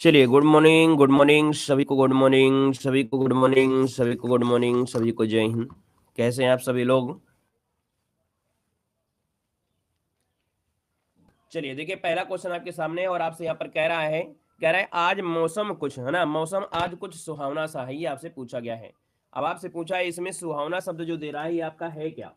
चलिए, good morning, good morning सभी को, गुड मॉर्निंग सभी को, गुड मॉर्निंग सभी को, गुड मॉर्निंग सभी को, जय हिंद। कैसे हैं आप सभी लोग? चलिए देखिए, पहला क्वेश्चन आपके सामने है और आपसे यहाँ पर कह रहा है आज मौसम कुछ है ना, मौसम आज कुछ सुहावना सा है, ये आपसे पूछा गया है। अब आपसे पूछा है इसमें सुहावना शब्द जो दे रहा है ये आपका है क्या।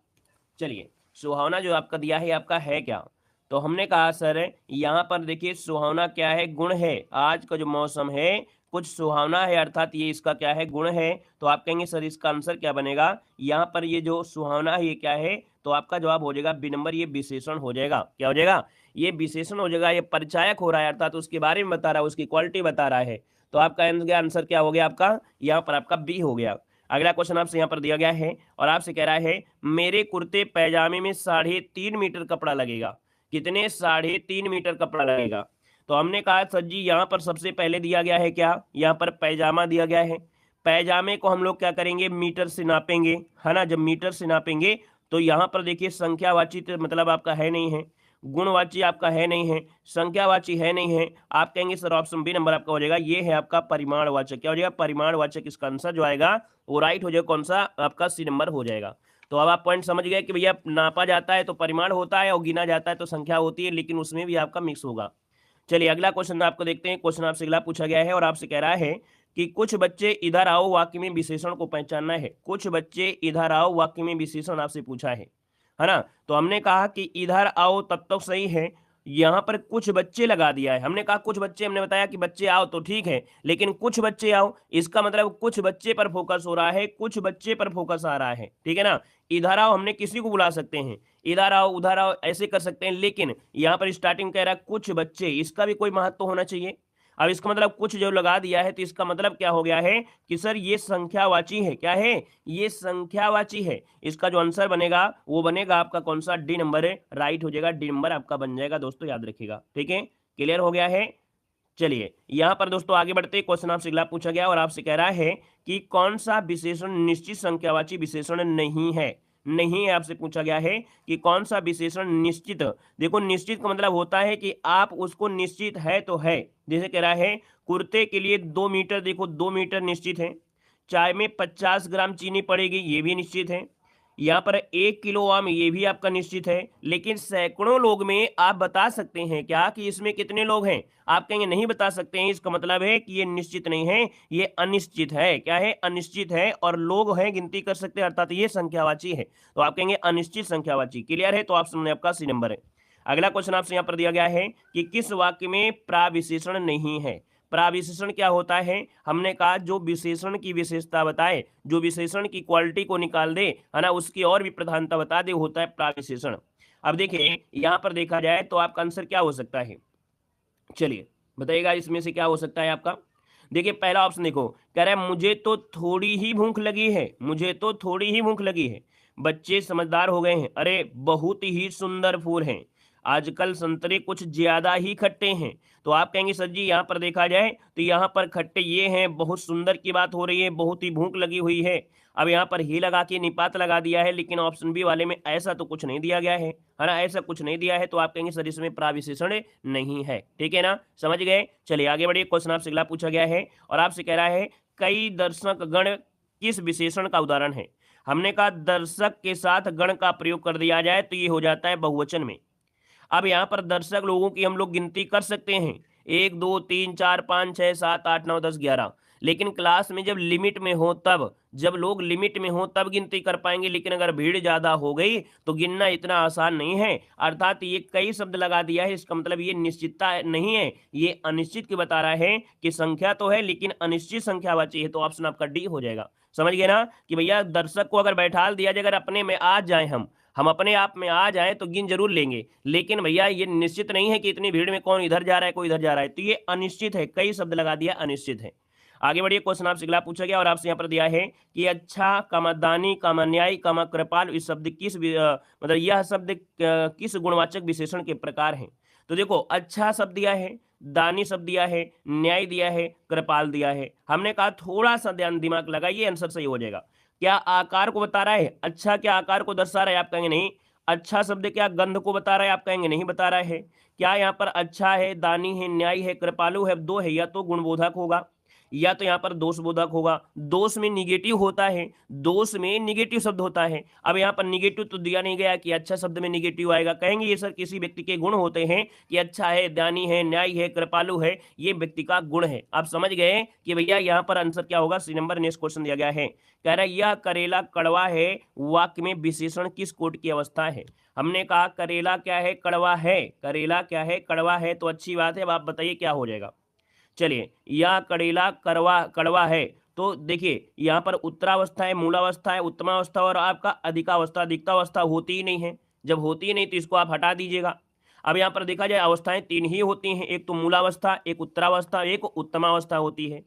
चलिए, सुहावना जो आपका दिया है आपका है क्या। तो हमने कहा सर यहाँ पर देखिए सुहावना क्या है, गुण है। आज का जो मौसम है कुछ सुहावना है, अर्थात ये इसका क्या है, गुण है। तो आप कहेंगे सर इसका आंसर क्या बनेगा। यहाँ पर ये जो सुहावना है ये क्या है, तो आपका जवाब हो जाएगा बी नंबर, ये विशेषण हो जाएगा। क्या हो जाएगा, ये विशेषण हो जाएगा। ये परिचायक हो रहा है, अर्थात उसके बारे में बता रहा है, उसकी क्वालिटी बता रहा है। तो आपका आंसर क्या हो गया, आपका यहाँ पर आपका बी हो गया। अगला क्वेश्चन आपसे यहाँ पर दिया गया है और आपसे कह रहा है मेरे कुर्ते पैजामे में 3.5 मीटर कपड़ा लगेगा। कितने? 3.5 मीटर कपड़ा लगेगा। तो हमने कहा सर जी यहाँ पर सबसे पहले दिया गया है क्या, यहाँ पर पैजामा दिया गया है। पैजामे को हम लोग क्या करेंगे, मीटर से नापेंगे, है ना। जब मीटर से नापेंगे तो यहाँ पर देखिए संख्यावाची मतलब आपका है नहीं है, गुणवाची आपका है नहीं है, संख्यावाची है नहीं है। आप कहेंगे सर ऑप्शन बी नंबर आपका हो जाएगा, ये है आपका परिमाणवाचक। क्या हो जाएगा, परिमाणवाचक। इसका आंसर जो आएगा वो राइट हो जाएगा, कौन सा, आपका सी नंबर हो जाएगा। तो अब आप पॉइंट समझ गए कि भैया नापा जाता है तो परिमाण होता है और गिना जाता है तो संख्या होती है, लेकिन उसमें भी आपका मिक्स होगा। चलिए अगला क्वेश्चन आपको देखते हैं। क्वेश्चन आपसे अगला पूछा गया है और आपसे कह रहा है कि कुछ बच्चे इधर आओ वाक्य में विशेषण को पहचानना है। कुछ बच्चे इधर आओ वाक्य में विशेषण आपसे पूछा है ना। तो हमने कहा कि इधर आओ तब तक सही है, यहाँ पर कुछ बच्चे लगा दिया है। हमने कहा कुछ बच्चे, हमने बताया कि बच्चे आओ तो ठीक है, लेकिन कुछ बच्चे आओ इसका मतलब कुछ बच्चे पर फोकस हो रहा है, कुछ बच्चे पर फोकस आ रहा है, ठीक है ना। इधर आओ हमने किसी को बुला सकते हैं, इधर आओ उधर आओ ऐसे कर सकते हैं, लेकिन यहाँ पर स्टार्टिंग कह रहा है कुछ बच्चे, इसका भी कोई महत्व होना चाहिए। अब इसका मतलब कुछ जो लगा दिया है तो इसका मतलब क्या हो गया है कि सर ये संख्यावाची है। क्या है, ये संख्यावाची है। इसका जो आंसर बनेगा वो बनेगा आपका कौन सा, डी नंबर है, राइट हो जाएगा, डी नंबर आपका बन जाएगा दोस्तों, याद रखिएगा। ठीक है, क्लियर हो गया है। चलिए यहां पर दोस्तों आगे बढ़ते, क्वेश्चन आपसे अगला पूछा गया और आपसे कह रहा है कि कौन सा विशेषण निश्चित संख्यावाची विशेषण नहीं है। नहीं है, आपसे पूछा गया है कि कौन सा विशेषण निश्चित। देखो निश्चित का मतलब होता है कि आप उसको निश्चित है तो है। जैसे कह रहा है कुर्ते के लिए 2 मीटर, देखो 2 मीटर निश्चित है। चाय में 50 ग्राम चीनी पड़ेगी, ये भी निश्चित है। यहाँ पर 1 किलो आम, ये भी आपका निश्चित है। लेकिन सैकड़ों लोग में आप बता सकते हैं क्या कि इसमें कितने लोग हैं। आप कहेंगे नहीं बता सकते हैं, इसका मतलब है कि ये निश्चित नहीं है, ये अनिश्चित है। क्या है, अनिश्चित है, और लोग हैं गिनती कर सकते हैं, अर्थात ये संख्यावाची है। तो आप कहेंगे अनिश्चित संख्यावाची। क्लियर है, तो ऑप्शन आपका सी नंबर है। अगला क्वेश्चन आपसे यहाँ पर दिया गया है कि किस वाक्य में प्राविशेषण नहीं है। प्राविशेषण क्या होता है, हमने कहा जो विशेषण की विशेषता बताए, जो विशेषण की क्वालिटी को निकाल दे, है ना, उसकी और भी प्रधानता बता दे, होता है प्राविशेषण। अब देखिए यहां पर देखा जाए तो आपका आंसर क्या हो सकता है, चलिए बताइएगा इसमें से क्या हो सकता है आपका। देखिए पहला ऑप्शन देखो, कह रहा है मुझे तो थोड़ी ही भूख लगी है, मुझे तो थोड़ी ही भूख लगी है। बच्चे समझदार हो गए हैं, अरे बहुत ही सुंदर फूल हैं, आजकल संतरे कुछ ज्यादा ही खट्टे हैं। तो आप कहेंगे सर जी यहाँ पर देखा जाए तो यहाँ पर खट्टे ये हैं, बहुत सुंदर की बात हो रही है, बहुत ही भूख लगी हुई है। अब यहाँ पर ही लगा के निपात लगा दिया है, लेकिन ऑप्शन बी वाले में ऐसा तो कुछ नहीं दिया गया है ना, ऐसा कुछ नहीं दिया है। तो आप कहेंगे सर इसमें प्राविशेषण नहीं है। ठीक है ना, समझ गए। चलिए आगे बढ़िए, क्वेश्चन आपसे अगला पूछा गया है और आपसे कह रहा है कई दर्शक गण किस विशेषण का उदाहरण है। हमने कहा दर्शक के साथ गण का प्रयोग कर दिया जाए तो ये हो जाता है बहुवचन में। अब यहाँ पर दर्शक लोगों की हम लोग गिनती कर सकते हैं, 1 2 3 4 5 6 7 8 9 10 11, लेकिन क्लास में जब लिमिट में हो तब, जब लोग लिमिट में हो तब गिनती कर पाएंगे। लेकिन अगर भीड़ ज्यादा हो गई तो गिनना इतना आसान नहीं है। अर्थात ये कई शब्द लगा दिया है, इसका मतलब ये निश्चितता नहीं है, ये अनिश्चित की बता रहा है कि संख्या तो है लेकिन अनिश्चित संख्या बची है। तो ऑप्शन आपका डी हो जाएगा। समझ गए ना कि भैया दर्शक को अगर बैठा दिया जाए, अगर अपने में आ जाए, हम अपने आप में आ जाए तो गिन जरूर लेंगे, लेकिन भैया ये निश्चित नहीं है कि इतनी भीड़ में कौन इधर जा रहा है कोई इधर जा रहा है। तो ये अनिश्चित है, कई शब्द लगा दिया, अनिश्चित है। आगे बढ़िए, क्वेश्चन आपसे अगला पूछा गया और आपसे यहाँ पर दिया है कि अच्छा कामा दानी कामा न्यायी कामा कृपाल, इस शब्द किस मतलब यह शब्द किस गुणवाचक विशेषण के प्रकार हैं। तो देखो अच्छा शब्द दिया है, दानी शब्द दिया है, न्याय दिया है, कृपाल दिया है। हमने कहा थोड़ा सा ध्यान दिमाग लगाइए, आंसर सही हो जाएगा। क्या आकार को बता रहा है, अच्छा क्या आकार को दर्शा रहा है। आप कहेंगे नहीं, अच्छा शब्द क्या गंध को बता रहा है? आप कहेंगे नहीं बता रहा है। क्या यहाँ पर अच्छा है, दानी है, न्यायी है, कृपालु है, दो है, या तो गुणबोधक होगा या तो यहाँ पर दोषबोधक होगा। दोष में निगेटिव होता है, दोष में निगेटिव शब्द होता है। अब यहाँ पर निगेटिव तो दिया नहीं गया कि अच्छा शब्द में निगेटिव आएगा। कहेंगे ये सर किसी व्यक्ति के गुण होते हैं कि अच्छा है, दानी है, न्यायी है, कृपालु है, ये व्यक्ति का गुण है। आप समझ गए कि भैया यहाँ पर आंसर क्या होगा? सी नंबर नेक्स्ट क्वेश्चन दिया गया है, कह रहा है यह करेला कड़वा है, वाक्य में विशेषण किस कोट की अवस्था है? हमने कहा करेला क्या है? कड़वा है। करेला क्या है? कड़वा है। तो अच्छी बात है। अब आप बताइए क्या हो जाएगा। चलिए, यह करेला कड़वा कड़वा है, तो देखिए यहाँ पर उत्तरावस्था है, मूलावस्था है, उत्तमावस्था और आपका अधिकावस्था। अधिकतावस्था होती ही नहीं है। जब होती ही नहीं तो इसको आप हटा दीजिएगा। अब यहाँ पर देखा जाए अवस्थाएं तीन ही होती हैं, एक तो मूलावस्था, एक उत्तरावस्था, एक उत्तमावस्था होती है।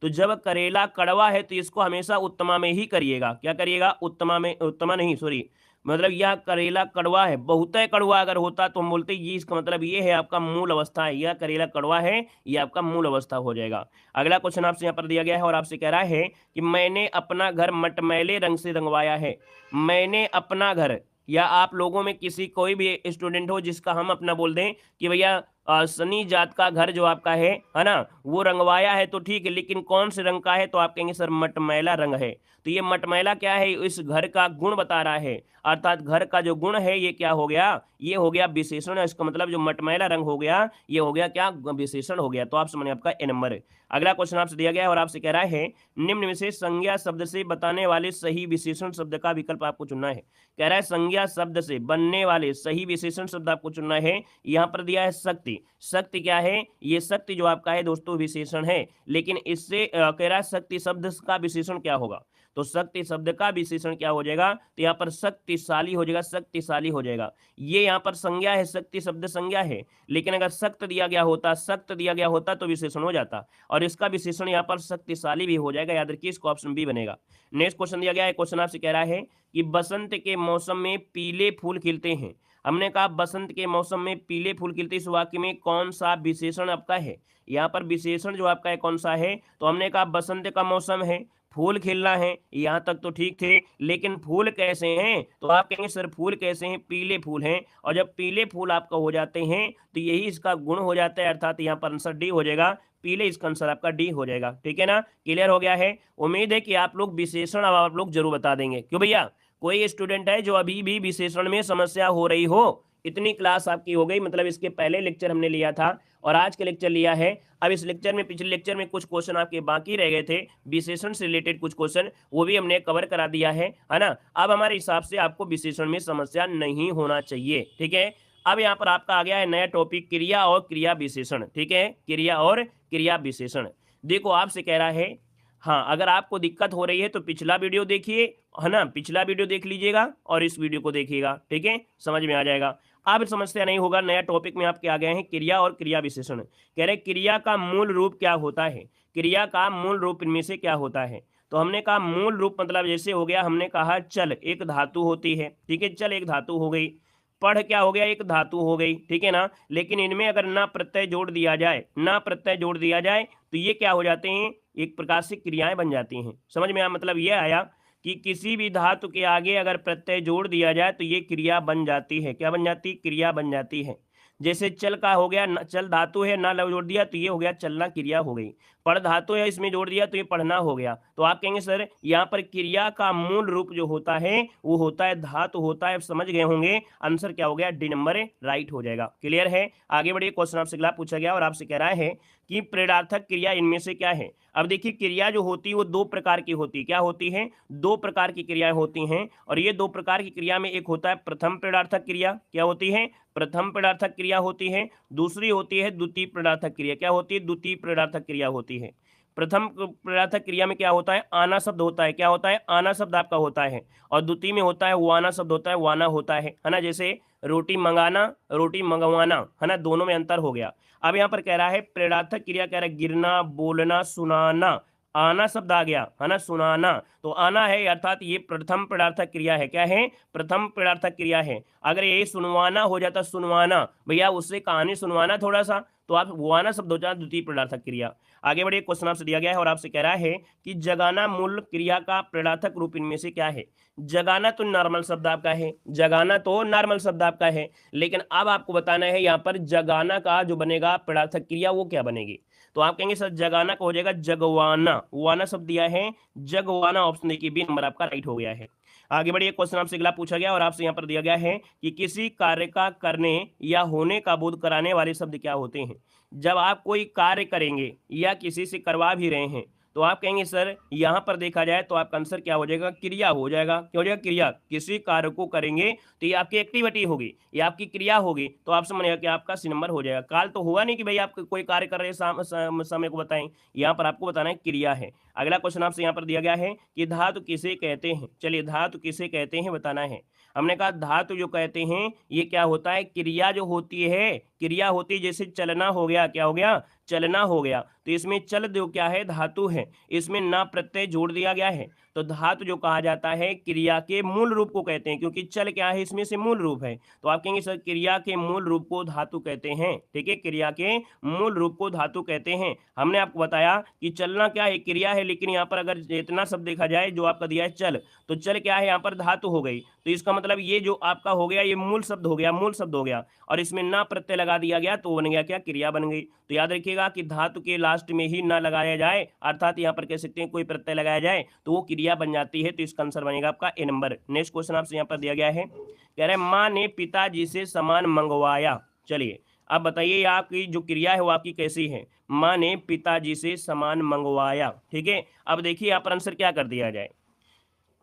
तो जब करेला कड़वा है तो इसको हमेशा उत्तमा में ही करिएगा। क्या करिएगा? उत्तमा में, उत्तमा नहीं सॉरी, मतलब यह करेला कड़वा है, बहुत कड़वा अगर होता तो हम बोलते ये, इसका मतलब ये है आपका मूल अवस्था है। यह करेला कड़वा है, ये आपका मूल अवस्था हो जाएगा। अगला क्वेश्चन आपसे यहाँ पर दिया गया है और आपसे कह रहा है कि मैंने अपना घर मटमैले रंग से रंगवाया है। मैंने अपना घर, या आप लोगों में किसी कोई भी स्टूडेंट हो जिसका हम अपना बोल दें कि भैया सनी जात का घर जो आपका है ना, वो रंगवाया है, तो ठीक है, लेकिन कौन से रंग का है? तो आप कहेंगे सर मटमैला रंग है। तो ये मटमैला क्या है? इस घर का गुण बता रहा है, अर्थात घर का जो गुण है ये क्या हो गया? ये हो गया विशेषण। इसका मतलब जो मटमैला रंग हो गया ये हो गया क्या? विशेषण हो गया। तो आप समझिए आपका ए नंबर है। अगला क्वेश्चन आपसे दिया गया है और आपसे कह रहा है निम्न में से संज्ञा शब्द से बताने वाले सही विशेषण शब्द का विकल्प आपको चुनना है। कह रहा है संज्ञा शब्द से बनने वाले सही विशेषण शब्द आपको चुनना है। यहाँ पर दिया है शक्ति। शक्ति क्या है? ये शक्ति जो आपका है दोस्तों विशेषण है, लेकिन इससे कह रहा है शक्ति शब्द का विशेषण क्या होगा? तो शक्ति शब्द का विशेषण क्या हो जाएगा? तो यहाँ पर शक्तिशाली हो जाएगा, शक्तिशाली हो जाएगा। ये यहाँ पर संज्ञा है, शक्ति शब्द संज्ञा है, लेकिन अगर शक्त दिया गया होता, शक्त दिया गया होता तो विशेषण हो जाता, और इसका विशेषण यहाँ पर शक्तिशाली भी हो जाएगा। याद रखिए, इसको ऑप्शन बी बनेगा। नेक्स्ट क्वेश्चन दिया गया है। क्वेश्चन आपसे कह रहा है कि बसंत के मौसम में पीले फूल खिलते हैं। हमने कहा बसंत के मौसम में पीले फूल खिलते, इस वाक्य में कौन सा विशेषण आपका है? यहाँ पर विशेषण जो आपका है कौन सा है? तो हमने कहा बसंत का मौसम है, फूल खिलना है, यहाँ तक तो ठीक थे, लेकिन फूल कैसे हैं? तो आप कहेंगे सर फूल कैसे हैं? पीले फूल हैं। और जब पीले फूल आपका हो जाते हैं तो यही इसका गुण हो जाता है, अर्थात यहाँ पर आंसर डी हो जाएगा। पीले, इसका आंसर आपका डी हो जाएगा। ठीक है ना? क्लियर हो गया है? उम्मीद है कि आप लोग विशेषण अब आप लोग जरूर बता देंगे। क्यों भैया? कोई स्टूडेंट है जो अभी भी विशेषण में समस्या हो रही हो? इतनी क्लास आपकी हो गई, मतलब इसके पहले लेक्चर हमने लिया था और आज के लेक्चर लिया है। अब इस लेक्चर में, पिछले लेक्चर में कुछ क्वेश्चन आपके बाकी रह गए थे विशेषण से रिलेटेड, कुछ क्वेश्चन वो भी हमने कवर करा दिया है ना। अब हमारे हिसाब से आपको विशेषण में समस्या नहीं होना चाहिए। ठीक है? अब यहाँ पर आपका आ गया है नया टॉपिक, क्रिया और क्रिया विशेषण। ठीक है? क्रिया और क्रिया विशेषण। देखो आपसे कह रहा है, हाँ, अगर आपको दिक्कत हो रही है तो पिछला वीडियो देखिए, है ना, पिछला वीडियो देख लीजिएगा और इस वीडियो को देखिएगा। ठीक है? समझ में आ जाएगा। अब समस्या नहीं होगा। नया टॉपिक में आपके आ गए हैं क्रिया और क्रिया विशेषण। कह रहे क्रिया का मूल रूप क्या होता है? क्रिया का मूल रूप इनमें से क्या होता है? तो हमने कहा मूल रूप मतलब जैसे हो गया, हमने कहा चल एक धातु होती है। ठीक है? चल एक धातु हो गई। पढ़ क्या हो गया? एक धातु हो गई। ठीक है ना? लेकिन इनमें अगर ना प्रत्यय जोड़ दिया जाए, ना प्रत्यय जोड़ दिया जाए तो ये क्या हो जाते हैं? एक प्रकार से क्रियाएं बन जाती हैं। समझ में आया? मतलब ये आया कि किसी भी धातु के आगे अगर प्रत्यय जोड़ दिया जाए तो ये क्रिया बन जाती है। क्या बन जाती? क्रिया बन जाती है। जैसे चल का हो गया, चल धातु है, ना लव जोड़ दिया तो ये हो गया चलना, क्रिया हो गई। पढ़ धातु है, इसमें जोड़ दिया तो ये पढ़ना हो गया। तो आप कहेंगे सर यहाँ पर क्रिया का मूल रूप जो होता है वो होता है धातु होता है। समझ गए होंगे। आंसर क्या हो गया? डी नंबर राइट हो जाएगा। क्लियर है? आगे बढ़िए। क्वेश्चन आपसे अगला पूछा गया और आपसे कह रहा है कि प्रेरणार्थक क्रिया इनमें से क्या है? अब देखिए क्रिया जो होती है वो दो प्रकार की होती है। क्या होती है? दो प्रकार की क्रियाएं होती हैं। और ये दो प्रकार की क्रिया में एक होता है प्रथम प्रेरणार्थक क्रिया। क्या होती है? प्रथम प्रेरणार्थक क्रिया होती है। दूसरी होती है द्वितीय प्रेरणार्थक क्रिया। क्या होती है? द्वितीय प्रेरणार्थक क्रिया होती है। प्रथम प्रेरणार्थक क्रिया में क्या होता है? आना शब्द होता है। क्या होता है? आना शब्द आपका होता है। और द्वितीय में होता है वाना शब्द होता है, वाना होता है ना। जैसे रोटी मंगाना, रोटी मंगवाना, है ना, दोनों में अंतर हो गया। अब यहाँ पर कह रहा है प्रेरणार्थक क्रिया, कह रहा है गिरना, बोलना, सुनाना। आना शब्द आ गया, है ना, सुनाना। तो आना है, अर्थात ये प्रथम प्रेरणार्थक क्रिया है। क्या है? प्रथम प्रेरणार्थक क्रिया है। अगर ये सुनवाना हो जाता, सुनवाना, भैया उससे कहानी सुनवाना थोड़ा सा, तो आप हुआना शब्द हो जाए द्वितीय प्रेरणार्थक क्रिया। आगे बढ़िए, क्वेश्चन आपसे दिया गया है और आपसे कह रहा है कि जगाना मूल क्रिया का प्रेरणार्थक रूप इनमें से क्या है। जगाना तो नॉर्मल शब्द आपका है, जगाना तो नॉर्मल शब्द आपका है, लेकिन अब आपको बताना है यहाँ पर जगाना का जो बनेगा प्रेरणार्थक क्रिया वो क्या बनेगी। तो आप कहेंगे सर जगाना का हो जाएगा जगवाना, वाना शब्द दिया है जगवाना, ऑप्शन देखिए बी नंबर आपका राइट हो गया है। आगे बढ़िए, क्वेश्चन आपसे अगला पूछा गया और आपसे यहाँ पर दिया गया है कि किसी कार्य का करने या होने का बोध कराने वाले शब्द क्या होते हैं। जब आप कोई कार्य करेंगे या किसी से करवा भी रहे हैं तो आप कहेंगे सर यहाँ पर देखा जाए तो आपका आंसर क्या हो जाएगा, क्रिया हो जाएगा। क्या हो जाएगा, क्रिया। किसी कार्य को करेंगे तो ये आपकी एक्टिविटी होगी, ये आपकी क्रिया होगी, तो आप समझिएगा कि आपका सी नंबर हो जाएगा। काल तो हुआ नहीं कि भाई आप कोई कार्य कर रहे समय को बताएं, यहाँ पर आपको बताना है क्रिया है। अगला क्वेश्चन आपसे यहाँ पर दिया गया है कि धातु किसे कहते हैं। चलिए धातु किसे कहते हैं बताना है। हमने कहा धातु जो कहते हैं ये क्या होता है, क्रिया जो होती है, क्रिया होती है, जैसे चलना हो गया, क्या हो गया, चलना हो गया, तो इसमें चल जो क्या है धातु है, इसमें ना प्रत्यय जोड़ दिया गया है, तो धातु जो कहा जाता है क्रिया के मूल रूप को कहते हैं, क्योंकि चल क्या है इसमें से मूल रूप है, तो आप कहेंगे सर क्रिया के मूल रूप को धातु कहते हैं। ठीक है, क्रिया के मूल रूप को धातु कहते हैं। हमने आपको बताया कि चलना क्या है, क्रिया है, लेकिन यहाँ पर अगर इतना शब्द देखा जाए जो आपका दिया है चल, तो चल क्या है यहाँ पर धातु हो गई, तो इसका मतलब ये जो आपका हो गया ये मूल शब्द हो गया, मूल शब्द हो गया, और इसमें ना प्रत्यय लगा दिया गया तो बन गया क्या, क्रिया बन गई। तो याद रखिएगा कि धातु के लास्ट में ही ना लगाया जाए, अर्थात यहाँ पर कह सकते हैं कोई प्रत्यय लगाया जाए तो वो क्रिया बन जाती है, तो इसका आंसर बनेगा आपका ए नंबर। नेक्स्ट क्वेश्चन आपसे यहाँ पर दिया गया है, कह रहे हैं माँ ने पिताजी से सामान मंगवाया। चलिए अब बताइए आपकी जो क्रिया है वो आपकी कैसी है, माँ ने पिताजी से सामान मंगवाया। ठीक है, अब देखिए यहाँ पर आंसर क्या कर दिया जाए।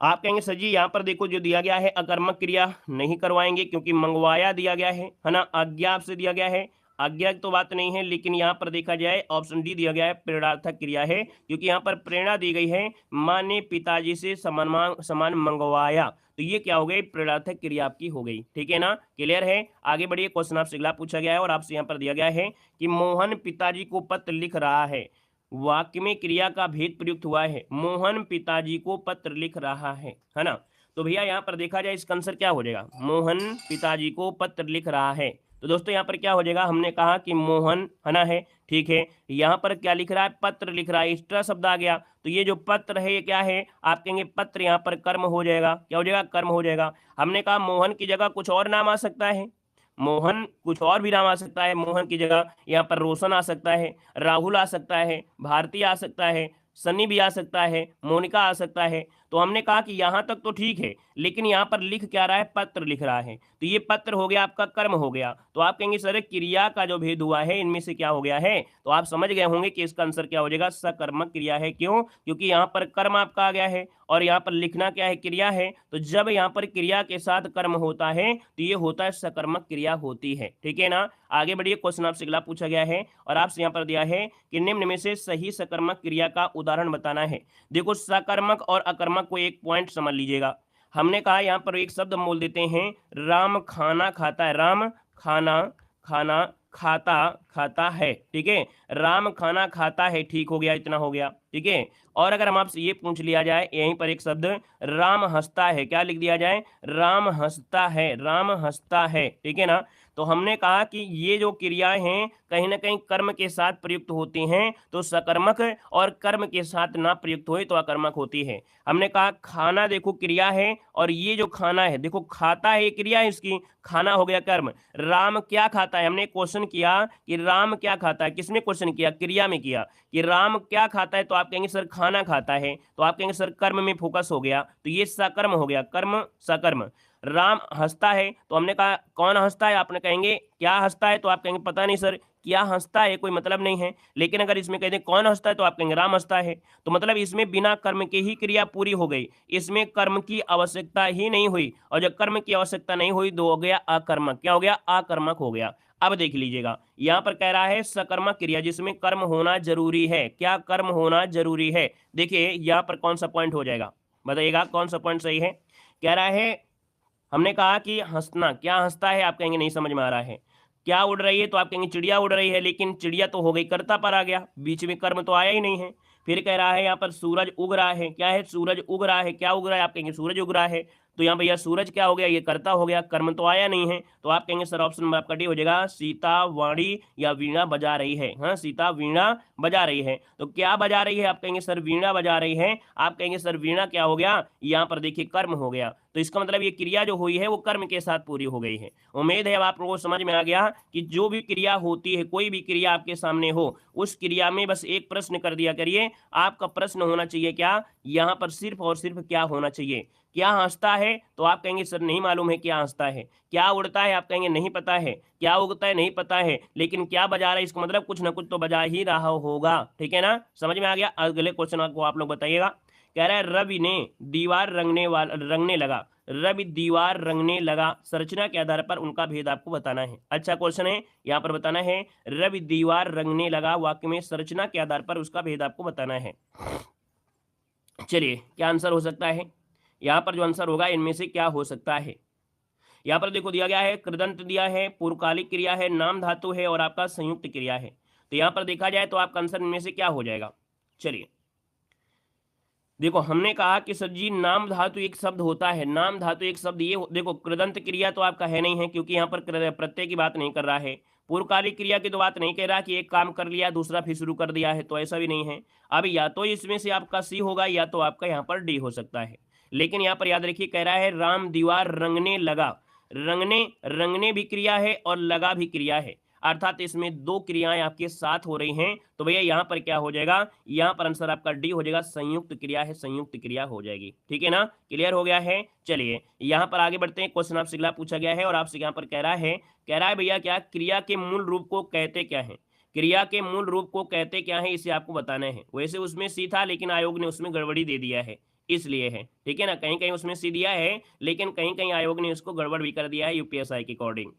आप कहेंगे सर जी यहाँ पर देखो जो दिया गया है अकर्मक क्रिया नहीं करवाएंगे क्योंकि मंगवाया दिया गया है ना, आज्ञा आपसे दिया गया है, आज्ञा तो बात नहीं है, लेकिन यहाँ पर देखा जाए ऑप्शन डी दिया गया है प्रेरणार्थक क्रिया है, क्योंकि यहाँ पर प्रेरणा दी गई है, माँ ने पिताजी से सामान मंगवाया, तो ये क्या हो गई, प्रेरणार्थक क्रिया आपकी हो गई। ठीक है ना, क्लियर है। आगे बढ़िए, क्वेश्चन आपसे अगला पूछा गया है और आपसे यहाँ पर दिया गया है कि मोहन पिताजी को पत्र लिख रहा है, वाक्य में क्रिया का भेद प्रयुक्त हुआ है, मोहन पिताजी को पत्र लिख रहा है ना, तो भैया यहाँ पर देखा जाए इसका आंसर क्या हो जाएगा, मोहन पिताजी को पत्र लिख रहा है। तो दोस्तों यहाँ पर क्या हो जाएगा, हमने कहा कि मोहन है ना है, ठीक है, यहाँ पर क्या लिख रहा है, पत्र लिख रहा है, एक्स्ट्रा शब्द आ गया, तो ये जो पत्र है ये क्या है, आप कहेंगे पत्र, यहाँ पर कर्म हो जाएगा, क्या हो जाएगा, कर्म हो जाएगा। हमने कहा मोहन की जगह कुछ और नाम आ सकता है, मोहन कुछ और भी नाम आ सकता है, मोहन की जगह यहाँ पर रोशन आ सकता है, राहुल आ सकता है, भारती आ सकता है, सनी भी आ सकता है, मोनिका आ सकता है। तो हमने कहा कि यहाँ तक तो ठीक है, लेकिन यहाँ पर लिख क्या रहा है, पत्र लिख रहा है, तो ये पत्र हो गया आपका कर्म हो गया, तो आप कहेंगे सर क्रिया का जो भेद हुआ है इनमें से क्या हो गया है, तो आप समझ गए होंगे कि इसका आंसर क्या हो जाएगा, सकर्मक क्रिया है। क्यों, क्योंकि यहाँ पर कर्म आपका आ गया है और यहाँ पर लिखना क्या है, क्रिया है, तो जब यहाँ पर क्रिया के साथ कर्म होता है तो ये होता है सकर्मक क्रिया होती है। ठीक है ना, आगे बढ़िए, क्वेश्चन आपसे अगला पूछा गया है और आपसे यहाँ पर दिया है कि निम्न में से सही सकर्मक क्रिया का उदाहरण बताना है। देखो सकर्मक और अकर्मक को एक पॉइंट समझ लीजिएगा। हमने कहा यहाँ पर एक शब्द बोल देते हैं, राम खाना खाता है, राम खाना खाना खाता खाता है, ठीक है, राम खाना खाता है, ठीक हो गया, इतना हो गया। ठीक है, और अगर हम आपसे ये पूछ लिया जाए यहीं पर एक शब्द राम हंसता है, क्या लिख दिया जाए, राम हंसता है, राम हंसता है, ठीक है ना, तो हमने कहा कि ये जो क्रियाएं हैं कहीं ना कहीं कर्म के साथ प्रयुक्त होती हैं तो सकर्मक, और कर्म के साथ ना प्रयुक्त हुए तो अकर्मक होती है। हमने कहा खाना देखो क्रिया है और ये जो खाना है देखो खाता है, ये क्रिया है इसकी, खाना हो गया कर्म। राम क्या खाता है, हमने क्वेश्चन किया कि राम क्या खाता है, किसमें क्वेश्चन किया, क्रिया में किया कि राम क्या खाता है, तो आप कहेंगे सर खाना खाता है, तो आप कहेंगे सर कर्म में फोकस हो गया, तो ये सकर्म हो गया, कर्म सकर्म। राम हंसता है, तो हमने कहा कौन हंसता है, आपने कहेंगे क्या हंसता है, तो आप कहेंगे पता नहीं सर क्या हंसता है, कोई मतलब नहीं है, लेकिन अगर इसमें कह दें कौन हंसता है तो आप कहेंगे राम हंसता है, तो मतलब इसमें बिना कर्म के ही क्रिया पूरी हो गई, इसमें कर्म की आवश्यकता ही नहीं हुई, और जब कर्म की आवश्यकता नहीं हुई तो हो गया अकर्मक, क्या हो गया, अकर्मक हो गया। अब देख लीजिएगा यहाँ पर कह रहा है सकर्मक क्रिया जिसमें कर्म होना जरूरी है, क्या कर्म होना जरूरी है, देखिए यहाँ पर कौन सा पॉइंट हो जाएगा, बताइएगा कौन सा पॉइंट सही है। कह रहा है, हमने कहा कि हंसना, क्या हंसता है, आप कहेंगे नहीं समझ में आ रहा है, क्या उड़ रही है, तो आप कहेंगे चिड़िया उड़ रही है, लेकिन चिड़िया तो हो गई कर्ता पर आ गया, बीच में कर्म तो आया ही नहीं है। फिर कह रहा है यहाँ पर सूरज उग रहा है, क्या है, सूरज उग रहा है, क्या उग रहा है, आप कहेंगे सूरज उग रहा है, तो यहाँ भैया सूरज क्या हो गया, ये कर्ता हो गया, कर्म तो आया नहीं है, तो आप कहेंगे सर ऑप्शन नंबर आपका डी हो जाएगा, सीता वाणी या वीणा बजा रही है। हाँ, सीता वीणा बजा रही है। तो क्या बजा रही है, आप कहेंगे सर वीणा बजा रही है। आप कहेंगे सर वीणा क्या हो गया, यहाँ पर देखिए कर्म हो गया, तो इसका मतलब ये क्रिया जो हुई है वो कर्म के साथ पूरी हो गई है। उम्मीद है अब आप लोगों को समझ में आ गया कि जो भी क्रिया होती है, कोई भी क्रिया आपके सामने हो, उस क्रिया में बस एक प्रश्न कर दिया करिए। आपका प्रश्न होना चाहिए क्या, यहाँ पर सिर्फ और सिर्फ क्या होना चाहिए। क्या हंसता है, तो आप कहेंगे सर नहीं मालूम है क्या हंसता है। क्या उड़ता है, आप कहेंगे नहीं पता है। क्या उगता है, नहीं पता है। लेकिन क्या बजा रहा है, इसका मतलब कुछ ना कुछ तो बजा ही रहा होगा। ठीक है ना, समझ में आ गया। अगले क्वेश्चन को आप लोग बताइएगा। कह रहा है रवि ने दीवार रंगने लगा। रवि दीवार रंगने लगा, संरचना के आधार पर उनका भेद आपको बताना है। अच्छा क्वेश्चन है, यहाँ पर बताना है रवि दीवार रंगने लगा, वाक्य में संरचना के आधार पर उसका भेद आपको बताना है। चलिए क्या आंसर हो सकता है, यहाँ पर जो आंसर होगा इनमें से क्या हो सकता है। यहाँ पर देखो दिया गया है कृदंत दिया है, पूर्वकालिक क्रिया है, नाम धातु है और आपका संयुक्त क्रिया है। तो यहाँ पर देखा जाए तो आपका आंसर इनमें से क्या हो जाएगा। चलिए देखो, हमने कहा कि सर जी नाम धातु एक शब्द होता है, नाम धातु एक शब्द, ये देखो कृदंत क्रिया तो आपका है नहीं है, क्योंकि यहाँ पर प्रत्यय की बात नहीं कर रहा है। पूर्वकालिक क्रिया की तो बात नहीं कह रहा कि एक काम कर लिया दूसरा फिर शुरू कर दिया है, तो ऐसा भी नहीं है। अब या तो इसमें से आपका सी होगा या तो आपका यहाँ पर डी हो सकता है। लेकिन यहाँ पर याद रखिए कह रहा है राम दीवार रंगने लगा। रंगने, रंगने भी क्रिया है और लगा भी क्रिया है, अर्थात इसमें दो क्रियाएं आपके साथ हो रही हैं। तो भैया यहाँ पर क्या हो जाएगा, यहाँ पर आंसर आपका डी हो जाएगा, संयुक्त क्रिया है, संयुक्त क्रिया हो जाएगी। ठीक है ना, क्लियर हो गया है। चलिए यहाँ पर आगे बढ़ते हैं। क्वेश्चन आपसे अगला पूछा गया है और आपसे यहाँ पर कह रहा है भैया क्या क्रिया के मूल रूप को कहते क्या है। क्रिया के मूल रूप को कहते क्या है, इसे आपको बताना है। वैसे उसमें सी था लेकिन आयोग ने उसमें गड़बड़ी दे दिया है, इसलिए है। ठीक है ना, कहीं कहीं उसमें सी दिया है लेकिन कहीं कहीं आयोग ने उसको गड़बड़ भी कर दिया है यूपीएसआई के अकॉर्डिंग।